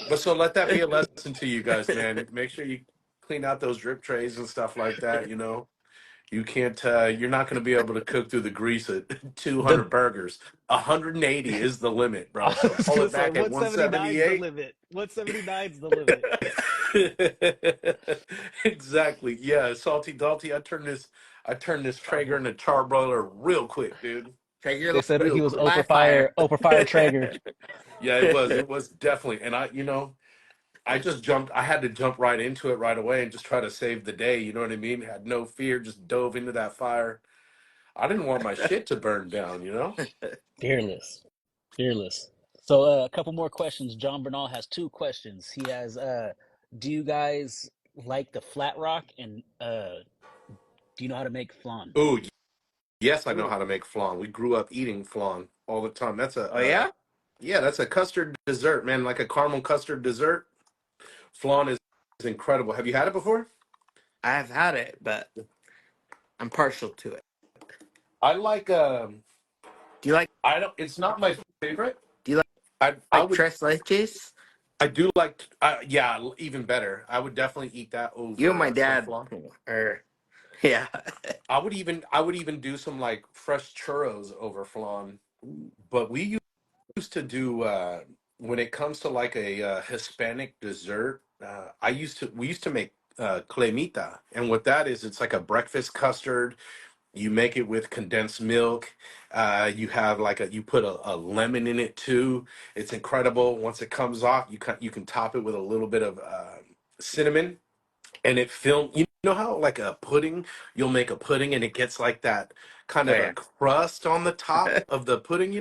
But so let that be a lesson to you guys, man. Make sure you clean out those drip trays and stuff like that. You can't. You're not going to be able to cook through the grease at The 200 burgers. 180 is the limit, bro. I So was pull gonna it say back at 179's the 178. limit. 179's the limit. Exactly. Yeah, salty Dalty. I turned this Traeger into charbroiler real quick, dude. Traeger They said he Real was quick. by fire. Oprah Fire Traeger. Yeah, it was. It was definitely. And I just jumped. I had to jump right into it right away and just try to save the day. You know what I mean? Had no fear. Just dove into that fire. I didn't want my shit to burn down. Fearless, fearless. So a couple more questions. John Bernal has two questions. He has, do you guys like the flat rock, and do you know how to make flan? Oh, yes, I know how to Ooh. make flan. We grew up eating flan all the time. That's Oh yeah, yeah, that's a custard dessert, man, like a caramel custard dessert. Flan is incredible. Have you had it before? I have had it, but I'm partial to it. I like. Do you like? I don't. It's not my favorite. Do you like, I like would. tres leches? I do like. Yeah, even better. I would definitely eat that You and over my some dad flan. are, yeah. I would even do some like fresh churros over flan. But we used to do when it comes to like a Hispanic dessert. We used to make clemita, and what that is, it's like a breakfast custard. You make it with condensed milk. You have like you put a lemon in it too. It's incredible. Once it comes off, you can top it with a little bit of cinnamon, and it film. You know how like a pudding, you'll make a pudding and it gets like that kind Oh of a yeah. crust on the top of the pudding.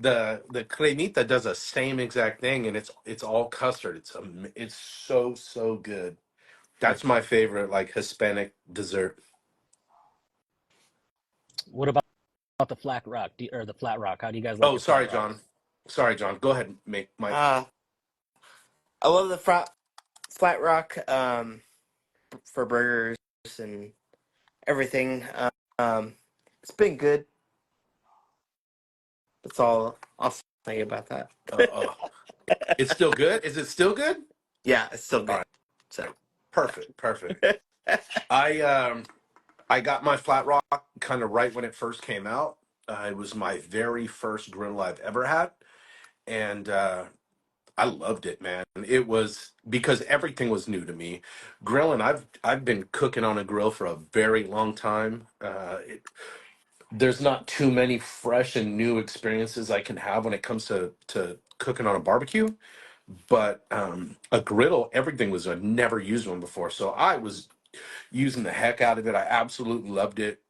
The cremita does the same exact thing, and it's all custard. It's so good. That's my favorite like Hispanic dessert. What about the flat rock, or the flat rock? How do you guys like Oh, your flat sorry, rock? John. Sorry, John. Go ahead, make Mike. uh, I love the flat rock for burgers and everything. Um, it's been good. That's all I'll say about that. Uh, it's still good. Is it still good? Yeah, it's still All good. right, So perfect, perfect. I got my flat rock kind of right when it first came out. It was my very first grill I've ever had, and I loved it, man. It was because everything was new to me. Grilling, I've been cooking on a grill for a very long time. There's not too many fresh and new experiences I can have when it comes to cooking on a barbecue. But a griddle, everything was, I never used one before, so I was using the heck out of it. I absolutely loved it.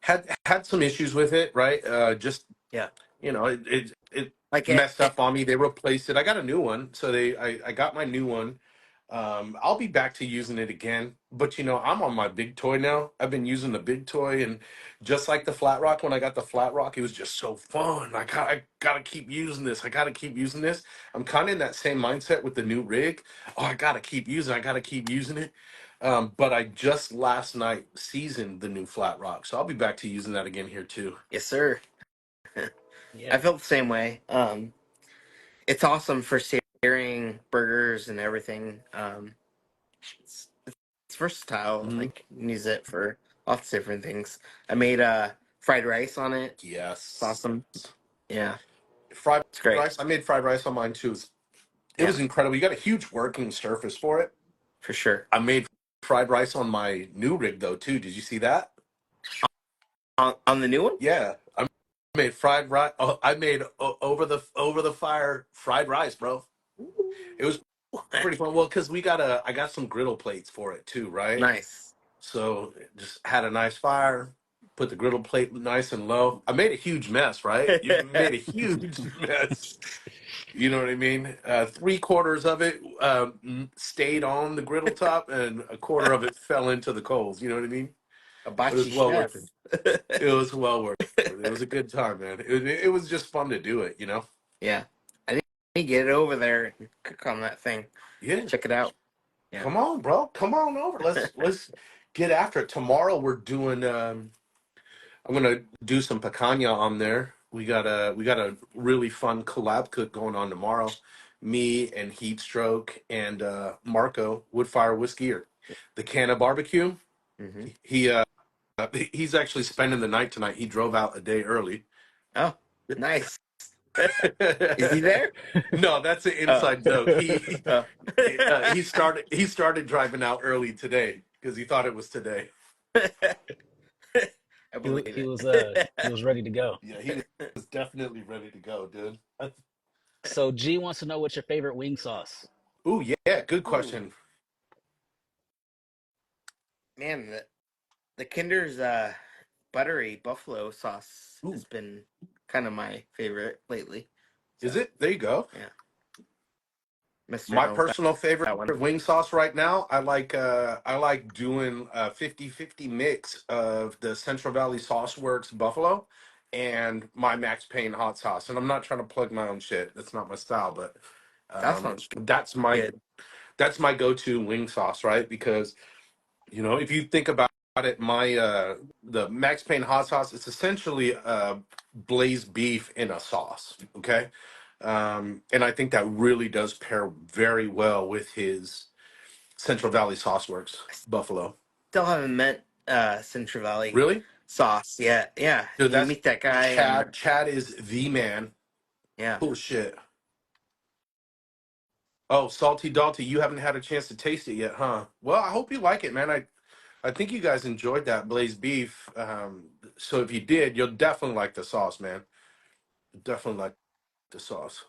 Had some issues with it, right? Just yeah, it like messed up on me. They replaced it. I got a new one, so I got my new one. I'll be back to using it again, but I'm on my big toy now. I've been using the big toy, and just like the flat rock, when I got the flat rock, it was just so fun. I gotta keep using this. I gotta keep using this. I'm kind of in that same mindset with the new rig. Oh, I gotta keep using. I gotta keep using it. But I just last night seasoned the new flat rock, so I'll be back to using that again here too. yes, sir. I Yeah, felt the same way. It's awesome for searing burgers and everything. It's versatile. Hmm. Like you can use it for lots of different things. I made fried rice on it. It's Yes. awesome. Yeah, Fried it's great. rice. I made fried rice on mine too. It Yeah, was incredible. You got a huge working surface for it. for sure. I made fried rice on my new rig though too. Did you see that? On the new one. Yeah, I made fried rice. Oh, I made over the fire fried rice, bro. It was pretty fun. Well, because I got some griddle plates for it too, right? Nice. So just had a nice fire. Put the griddle plate nice and low. I made a huge mess, right? You made a huge mess. You know what I mean? Three-quarters of it stayed on the griddle top, and a quarter of it fell into the coals. You know what I mean? But it Hibachi was well worth it. chef. It was well worth it. It was a good time, man. It was just fun to do it, you know? Yeah. I need to get it over there and cook on that thing. Yeah. Check it out. Yeah. Come on, bro. Come on over. Let's get after it. Tomorrow we're doing I'm gonna do some picanha on there. We got a really fun collab cook going on tomorrow. Me and Heatstroke and Marco Woodfire Whiskey or the Canna Barbecue. Hmm. He he's actually spending the night tonight. He drove out a day early. Oh, nice. Is he there? No, that's an Oh. inside joke. He Oh. he started driving out early today because he thought it was today. I believe He it. was he was ready to go. Yeah, he was definitely ready to go, dude. So G wants to know what's your favorite wing sauce. Ooh, yeah, good Ooh, question. man, the Kinder's buttery buffalo sauce Ooh, has been kind of my favorite lately. is So it? There you go. yeah, Mister My knows personal favorite that one. wing sauce right now, I like doing a 50-50 mix of the Central Valley Sauce Works buffalo and my Max Payne hot sauce. And I'm not trying to plug my own shit. That's not my style, but That sounds good. that's my go-to wing sauce, right? Because if you think about it, my the Max Payne hot sauce, it's essentially blazed beef in a sauce. Okay. And I think that really does pair very well with his Central Valley Sauce Works I buffalo. still haven't met Central Valley Really? sauce yet. Yeah, Dude, you that's meet that guy and Chad. Chad is the man. yeah. Oh shit. Oh, Salty Dalty, you haven't had a chance to taste it yet, huh? Well, I hope you like it, man. I think you guys enjoyed that blazed beef. So if you did, you'll definitely like the sauce, man. Definitely like the sauce.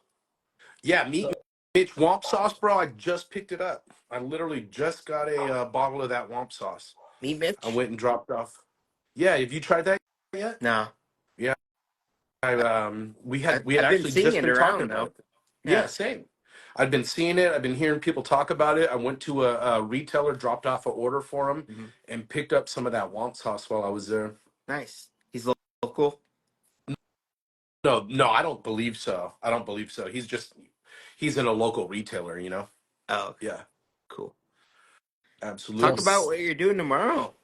Yeah, Meat So Mitch Womp sauce, bro. I just picked it up. I literally just got a bottle of that Womp sauce. Meet I Mitch? went and dropped off. Yeah, have you tried that yet? No, Yeah, we had I've been actually seeing just it been talking around about though. it. Yeah, Yeah. same. I've been seeing it. I've been hearing people talk about it. I went to a retailer, dropped off an order for him, Hmm. and picked up some of that Womp sauce while I was there. Nice. He's local. No, no, I don't believe so. I don't believe so. He's in a local retailer. Oh, okay. Yeah, Cool. so Talk absolutely. about what you're doing tomorrow.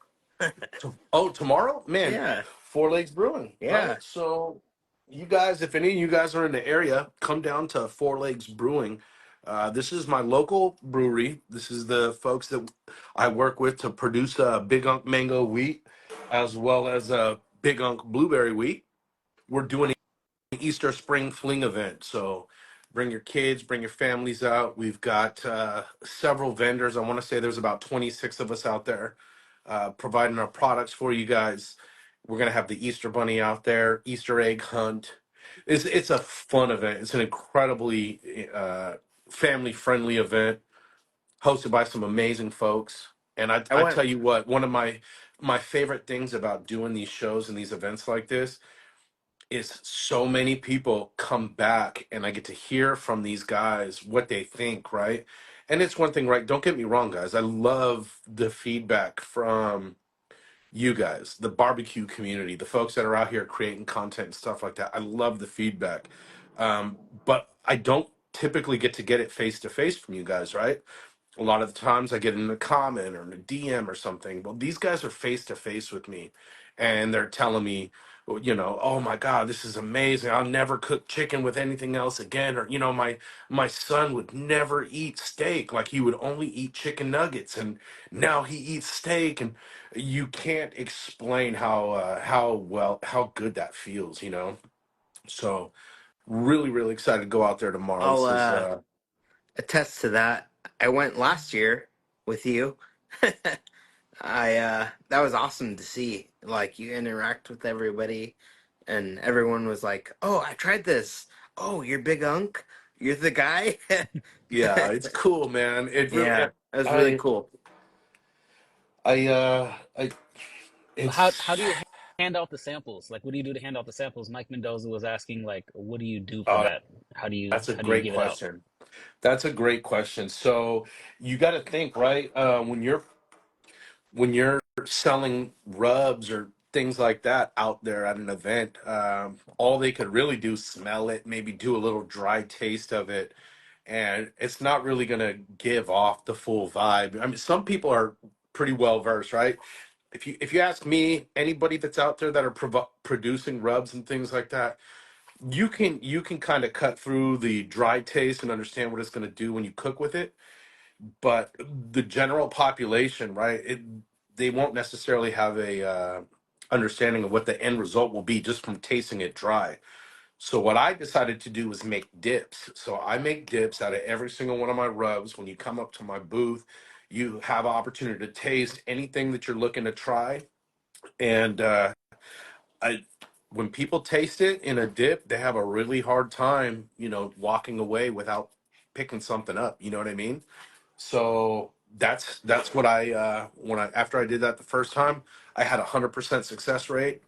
Oh, tomorrow, man, Yeah. Four Legs Brewing, Yeah. right? So, you guys, if any of you guys are in the area, come down to Four Legs Brewing. This is my local brewery. This is the folks that I work with to produce Big Unk Mango Wheat, as well as Big Unk Blueberry Wheat. We're doing Easter Spring Fling event. So bring your kids, bring your families out. We've got several vendors. I want to say there's about 26 of us out there providing our products for you guys. We're gonna have the Easter Bunny out there, Easter egg hunt. It's a fun event. It's an incredibly family friendly event hosted by some amazing folks. And I, I I went tell you what, one of my favorite things about doing these shows and these events like this is so many people come back and I get to hear from these guys what they think, right? And it's one thing, right? Don't get me wrong, guys. I love the feedback from you guys, the barbecue community, the folks that are out here creating content and stuff like that. I love the feedback. But I don't typically get to get it face to face from you guys, right? A lot of the times I get in a comment or in a DM or something. Well, these guys are face to face with me and they're telling me, well, oh my God, this is amazing. I'll never cook chicken with anything else again. Or, my son would never eat steak. Like he would only eat chicken nuggets and now he eats steak. And you can't explain how good that feels. So really, really excited to go out there tomorrow. I'll This is attest to that. I went last year with you. I that was awesome to see. Like you interact with everybody and everyone was like, "Oh, I tried this. Oh, you're Big Unk? You're the guy?" yeah, it's cool, man. It really Yeah, that was really I cool. I how do it's you hand out the samples? Like, what do you do to hand out the samples? Mike Mendoza was asking, like, what do you do for oh, that? that's a How do you great give it out? question. That's a great question. So you got to think, right? When you're selling rubs or things like that out there at an event, all they could really do is smell it, maybe do a little dry taste of it, and it's not really going to give off the full vibe. I mean, some people are pretty well versed, right? If you ask me, anybody that's out there that are producing rubs and things like that, you can kind of cut through the dry taste and understand what it's going to do when you cook with it. But the general population, right? They won't necessarily have a understanding of what the end result will be just from tasting it dry. So what I decided to do was make dips. So I make dips out of every single one of my rubs. When you come up to my booth, you have an opportunity to taste anything that you're looking to try. And I, when people taste it in a dip, they have a really hard time, walking away without picking something up. You know what I mean? So that's what I when I after I did that the first time, I had 100% success rate.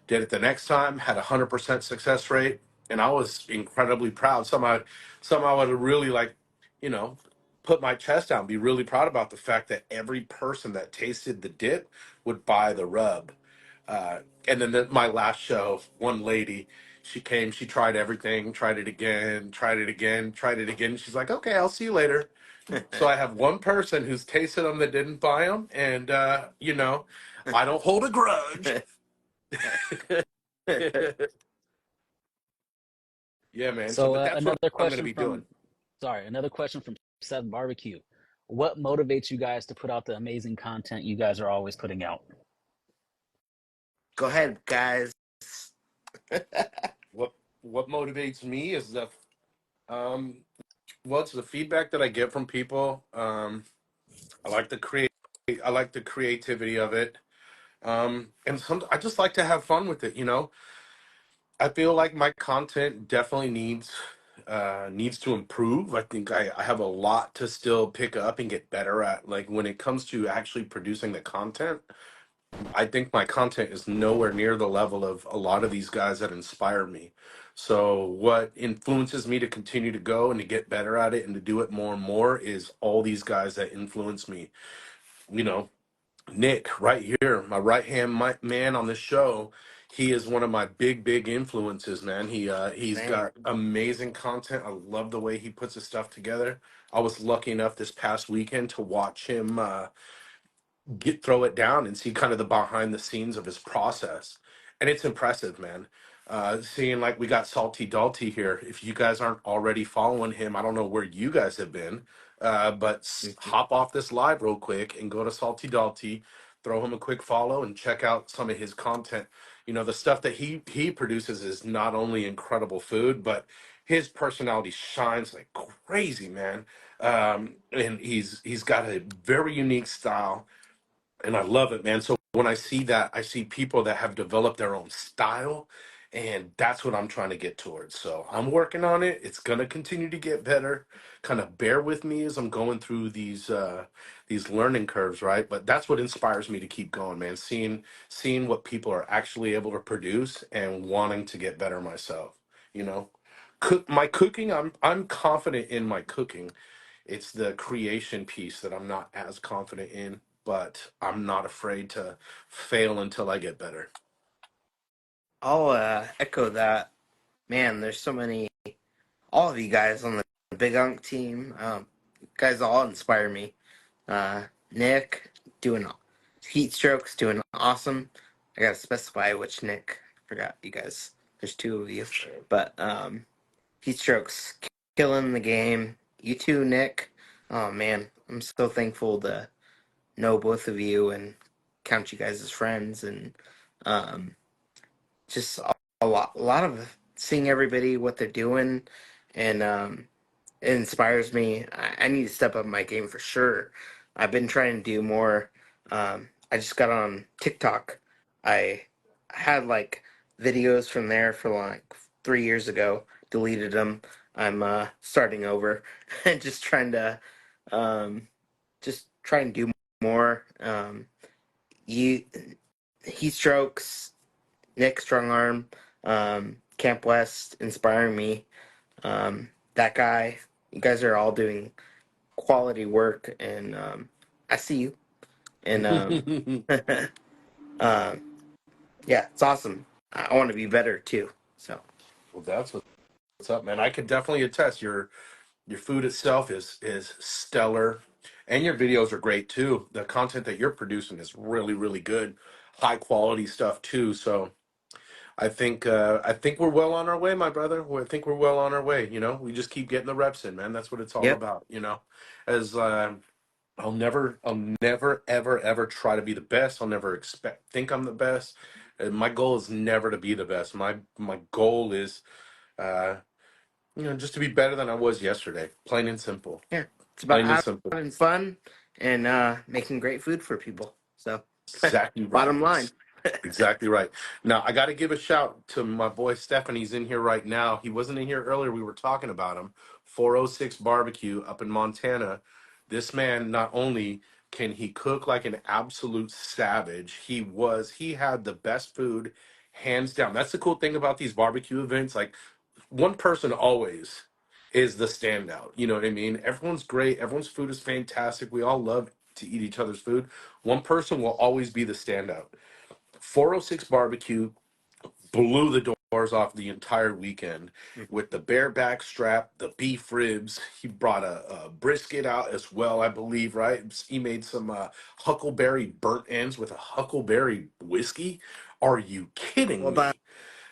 Did it the next time, had 100% success rate, and I was incredibly proud. Somehow I would really like, you know, put my chest down, be really proud about the fact that every person that tasted the dip would buy the rub. Uh, and then my last show, one lady, she came, she tried everything, tried it again, tried it again, tried it again. She's like, okay, I'll see you later. So I have one person who's tasted them that didn't buy them, and I don't hold a grudge. Yeah, man. So, So but that's what another I'm going to question be from, doing. sorry, another question from Seven Barbecue. What motivates you guys to put out the amazing content you guys are always putting out? Go ahead, guys. What motivates me is um, it's the feedback that I get from people. I like the create, I like the creativity of it. And I just like to have fun with it. I feel like my content definitely needs to improve. I think I have a lot to still pick up and get better at. Like when it comes to actually producing the content, I think my content is nowhere near the level of a lot of these guys that inspire me. So what influences me to continue to go and to get better at it and to do it more and more is all these guys that influence me. You know, Nick, right here, my right hand man on the show. He is one of my big influences, man. He's Same. got amazing content. I love the way he puts his stuff together. I was lucky enough this past weekend to watch him throw it down and see kind of the behind the scenes of his process, and it's impressive, man. Seeing like we got Salty Dalty here. If you guys aren't already following him, I don't know where you guys have been, but Mhm. hop off this live real quick and go to Salty Dalty, throw him a quick follow and check out some of his content. The stuff that he produces is not only incredible food, but his personality shines like crazy, man. And he's got a very unique style, and I love it, man. So when I see that, I see people that have developed their own style, and that's what I'm trying to get towards. So I'm working on it. It's gonna continue to get better. Kind of bear with me as I'm going through these learning curves, right? But that's what inspires me to keep going, man. Seeing what people are actually able to produce and wanting to get better myself. You know, my cooking. I'm confident in my cooking. It's the creation piece that I'm not as confident in, but I'm not afraid to fail until I get better. I'll echo that. Man, there's so many. All of you guys on the Big Unk team, you guys all inspire me. Nick doing heat strokes, doing awesome. I gotta specify which Nick. Forgot you guys. There's two of you, but heat strokes killing the game. You too, Nick. Oh man, I'm so thankful to know both of you and count you guys as friends, and um, just a lot of seeing everybody what they're doing, and it inspires me. I need to step up my game for sure. I've been trying to do more. I just got on TikTok. I had like videos from there for like 3 years ago. Deleted them. I'm starting over and just trying to um, just try and do more. You heat strokes, Nick strong arm, Camp West inspiring me. That guy, you guys are all doing quality work, and I see you. and um, yeah, it's awesome. I want to be better too. So Well, that's what's up, man. I can definitely attest. Your food itself is stellar, and your videos are great too. The content that you're producing is really really good, high quality stuff too. So I think we're well on our way, my brother. I think we're well on our way. You know, we just keep getting the reps in, man. That's what it's all yep. about. You know, as I'll never, ever, ever try to be the best. I'll never think I'm the best. My goal is never to be the best. My goal is, uh, just to be better than I was yesterday. Plain and simple. Yeah, it's Plain and about simple. having fun and making great food for people. So Exactly right. bottom line. Exactly right. Now I got to give a shout to my boy Stefan. He's in here right now. He wasn't in here earlier. We were talking about him. 406 Barbecue up in Montana. This man not only can he cook like an absolute savage, he had the best food hands down. That's the cool thing about these barbecue events. Like one person always is the standout. You know what I mean? Everyone's great. Everyone's food is fantastic. We all love to eat each other's food. One person will always be the standout. 406 Barbecue blew the doors off the entire weekend with the bareback strap, the beef ribs. He brought a brisket out as well, I believe, right? He made some huckleberry burnt ends with a huckleberry whiskey. Are you kidding Hold on me?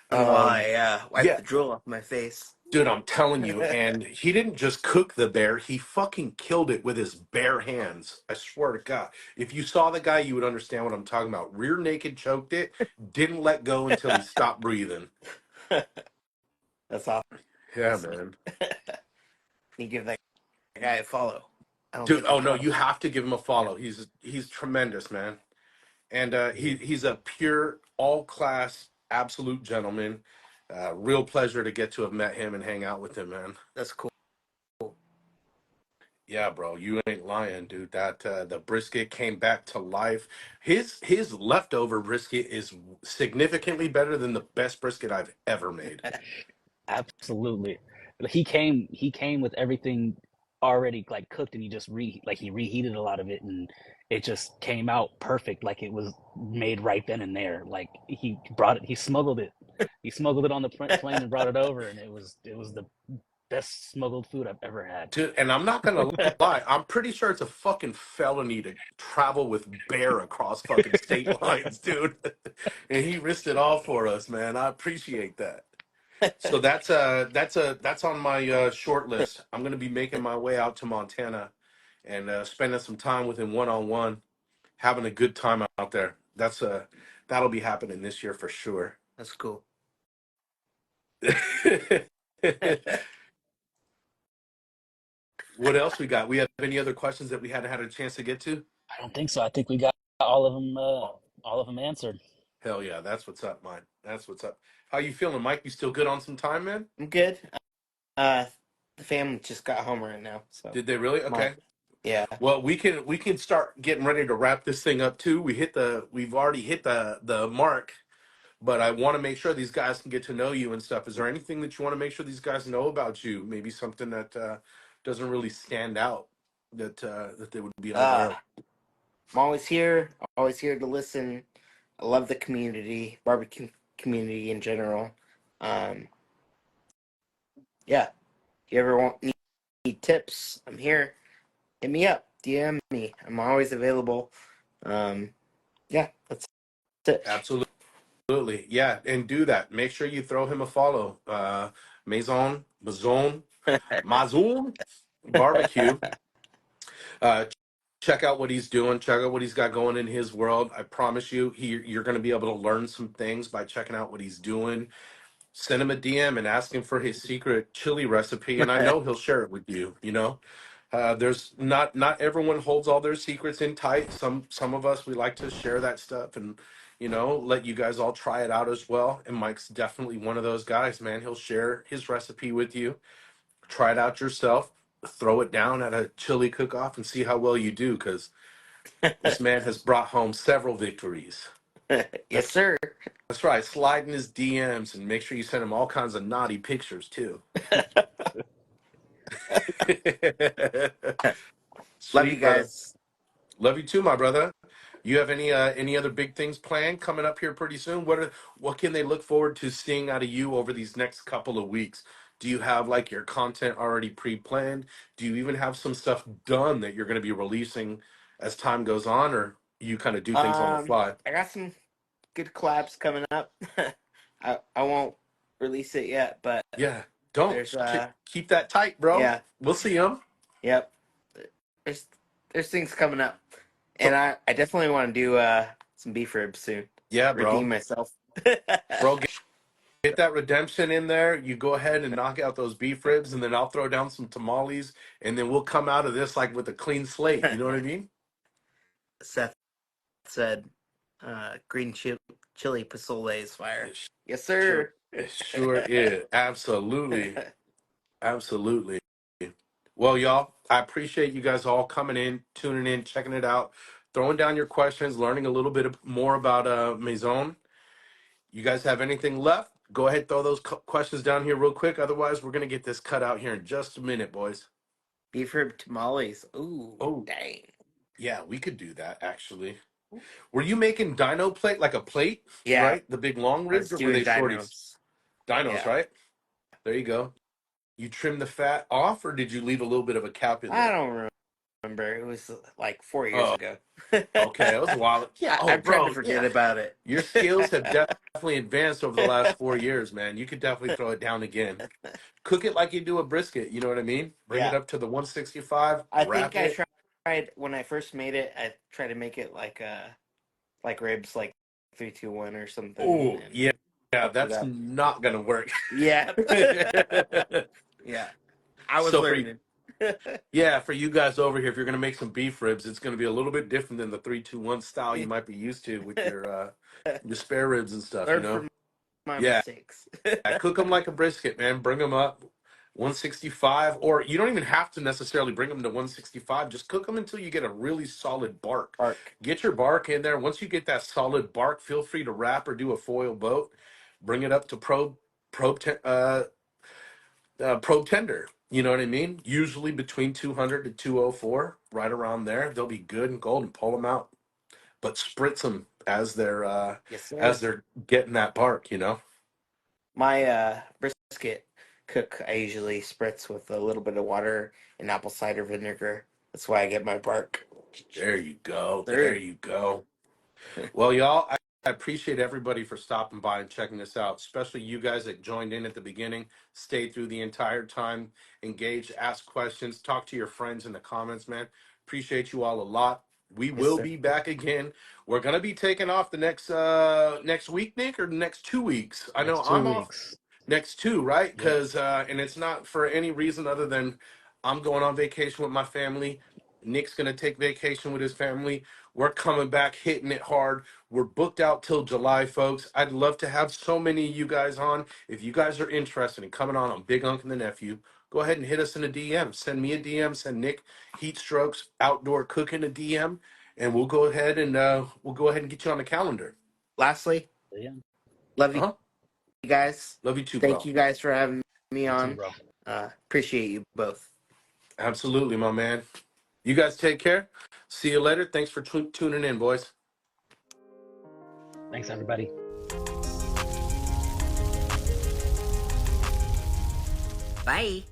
while Um, I wipe yeah, the drool off my face. dude, I'm telling you. And he didn't just cook the bear, he fucking killed it with his bare hands. I swear to God. If you saw the guy, you would understand what I'm talking about. Rear naked choked it, didn't let go until he stopped breathing. That's Yeah, awesome. man. You give that guy a follow. I don't Dude, think he oh no, follows. you have to give him a follow. He's tremendous, man. And he's a pure, all class, absolute gentleman. Real pleasure to get to have met him and hang out with him, man. That's cool. Yeah, bro, you ain't lying, dude. That the brisket came back to life. His leftover brisket is significantly better than the best brisket I've ever made. Absolutely. He came with everything already like cooked, and he reheated a lot of it, and it just came out perfect, like it was made right then and there. Like he smuggled it on the plane and brought it over, and it was the best smuggled food I've ever had. Dude, and I'm not gonna lie, I'm pretty sure it's a fucking felony to travel with bear across fucking state lines, dude. And he risked it all for us, man. I appreciate that. So that's on my short list. I'm gonna be making my way out to Montana and spending some time with him one on one, having a good time out there. That'll be happening this year for sure. That's cool. What else we got? We have any other questions that we hadn't had a chance to get to? I don't think so. I think we got all of them answered. Hell yeah, that's what's up, mine. That's what's up. How you feeling, Mike? You still good on some time, man? I'm good. Uh, the family just got home right now, so Did they really? my Okay. yeah. Well, we can start getting ready to wrap this thing up too. We've already hit the mark, but I want to make sure these guys can get to know you and stuff. Is there anything that you want to make sure these guys know about you? Maybe something that doesn't really stand out that they would be unaware Uh, of. I'm always here to listen. I love the community, barbecue community in general. Um, yeah. If you ever need tips, I'm here. Hit me up. DM me. I'm always available. Um, yeah, that's it. Absolutely, yeah, and do that. Make sure you throw him a follow. Maison Barbecue. Uh, check out what he's doing. Check out what he's got going in his world. I promise you, you're going to be able to learn some things by checking out what he's doing. Send him a DM and ask him for his secret chili recipe, and I know he'll share it with you. You know, there's not everyone holds all their secrets in tight. Some of us we like to share that stuff and let you guys all try it out as well. And Mike's definitely one of those guys, man. He'll share his recipe with you. Try it out yourself. Throw it down at a chili cook-off and see how well you do, because this man has brought home several victories. Yes, sir. That's right. Slide in his DMs and make sure you send him all kinds of naughty pictures too. Love you Sweet brother. guys. Love you too, my brother. You have any other big things planned coming up here pretty soon? What can they look forward to seeing out of you over these next couple of weeks? Do you have like your content already pre-planned? Do you even have some stuff done that you're going to be releasing as time goes on, or you kind of do things on the fly? I got some good collabs coming up. I won't release it yet, but Yeah, don't there's keep that tight, bro. yeah, We'll see them. yep. There's there's things coming up, and So I definitely want to do some beef ribs soon. yeah, Redeem bro, myself. bro, get that redemption in there. You go ahead and knock out those beef ribs, and then I'll throw down some tamales, and then we'll come out of this like with a clean slate. You know what I mean? Seth said, green chili pozole is fire. It Yes, sure, sir. it sure is. Absolutely, absolutely. Well, y'all, I appreciate you guys all coming in, tuning in, checking it out, throwing down your questions, learning a little bit more about Maison. You guys have anything left? Go ahead, throw those questions down here real quick. Otherwise, we're gonna get this cut out here in just a minute, boys. Beef rib tamales. Ooh, Oh, dang. yeah, we could do that actually. Were you making dino plate like a plate, Yeah, right? The big long I ribs, was or were doing they shorties? dinos. Dinos, Yeah. right? There you go. You trim the fat off, or did you leave a little bit of a cap in I there? don't remember. It was like 4 years Oh, ago. okay. That was a while. Yeah. Oh, I'm trying to bro. forget Yeah. about it. Your skills have definitely advanced over the last 4 years, man. You could definitely throw it down again. Cook it like you do a brisket. You know what I mean? Bring it Yeah. up to the 165, I think wrap I it. tried when I first made it. I tried to make it like ribs, like 3-2-1 or something, Oh, and yeah. Yeah, fucked it that's up. not going to work. Yeah. Yeah. I was So learning. yeah, for you guys over here, if you're going to make some beef ribs, it's going to be a little bit different than the 3-2-1 style you might be used to with your spare ribs and stuff, you Learn know? from my Yeah. mistakes. Cook them like a brisket, man. Bring them up 165, or you don't even have to necessarily bring them to 165. Just cook them until you get a really solid bark. Arc. Get your bark in there. Once you get that solid bark, feel free to wrap or do a foil boat. Bring it up to probe tender. You know what I mean? Usually between 200 to 204, right around there. They'll be good and golden. Pull them out, but spritz them Yes, as sir. they're getting that bark. You know. My brisket cook, I usually spritz with a little bit of water and apple cider vinegar. That's why I get my bark. There you go. There Sir. you go. Well, y'all, I appreciate everybody for stopping by and checking this out, especially you guys that joined in at the beginning, stayed through the entire time, engaged, asked questions, talk to your friends in the comments, man. Appreciate you all a lot. We Yes, will sir. be back again. We're gonna be taking off the next week, Nick, or the next 2 weeks. I know Next two I'm off weeks. next two, right? Yep. Because and it's not for any reason other than I'm going on vacation with my family. Nick's gonna take vacation with his family. We're coming back, hitting it hard. We're booked out till July, folks. I'd love to have so many of you guys on. If you guys are interested in coming on Big Unc and the Nephew, go ahead and hit us in a DM. Send me a DM. Send Nick Heat Strokes Outdoor Cooking a DM, and we'll go ahead and get you on the calendar. Lastly, Yeah. love Uh you huh. guys. Love you too, Thank bro. you guys for having me You too, on. bro. Appreciate you both. Absolutely, my man. You guys take care. See you later. Thanks for tuning in, boys. Thanks, everybody. Bye.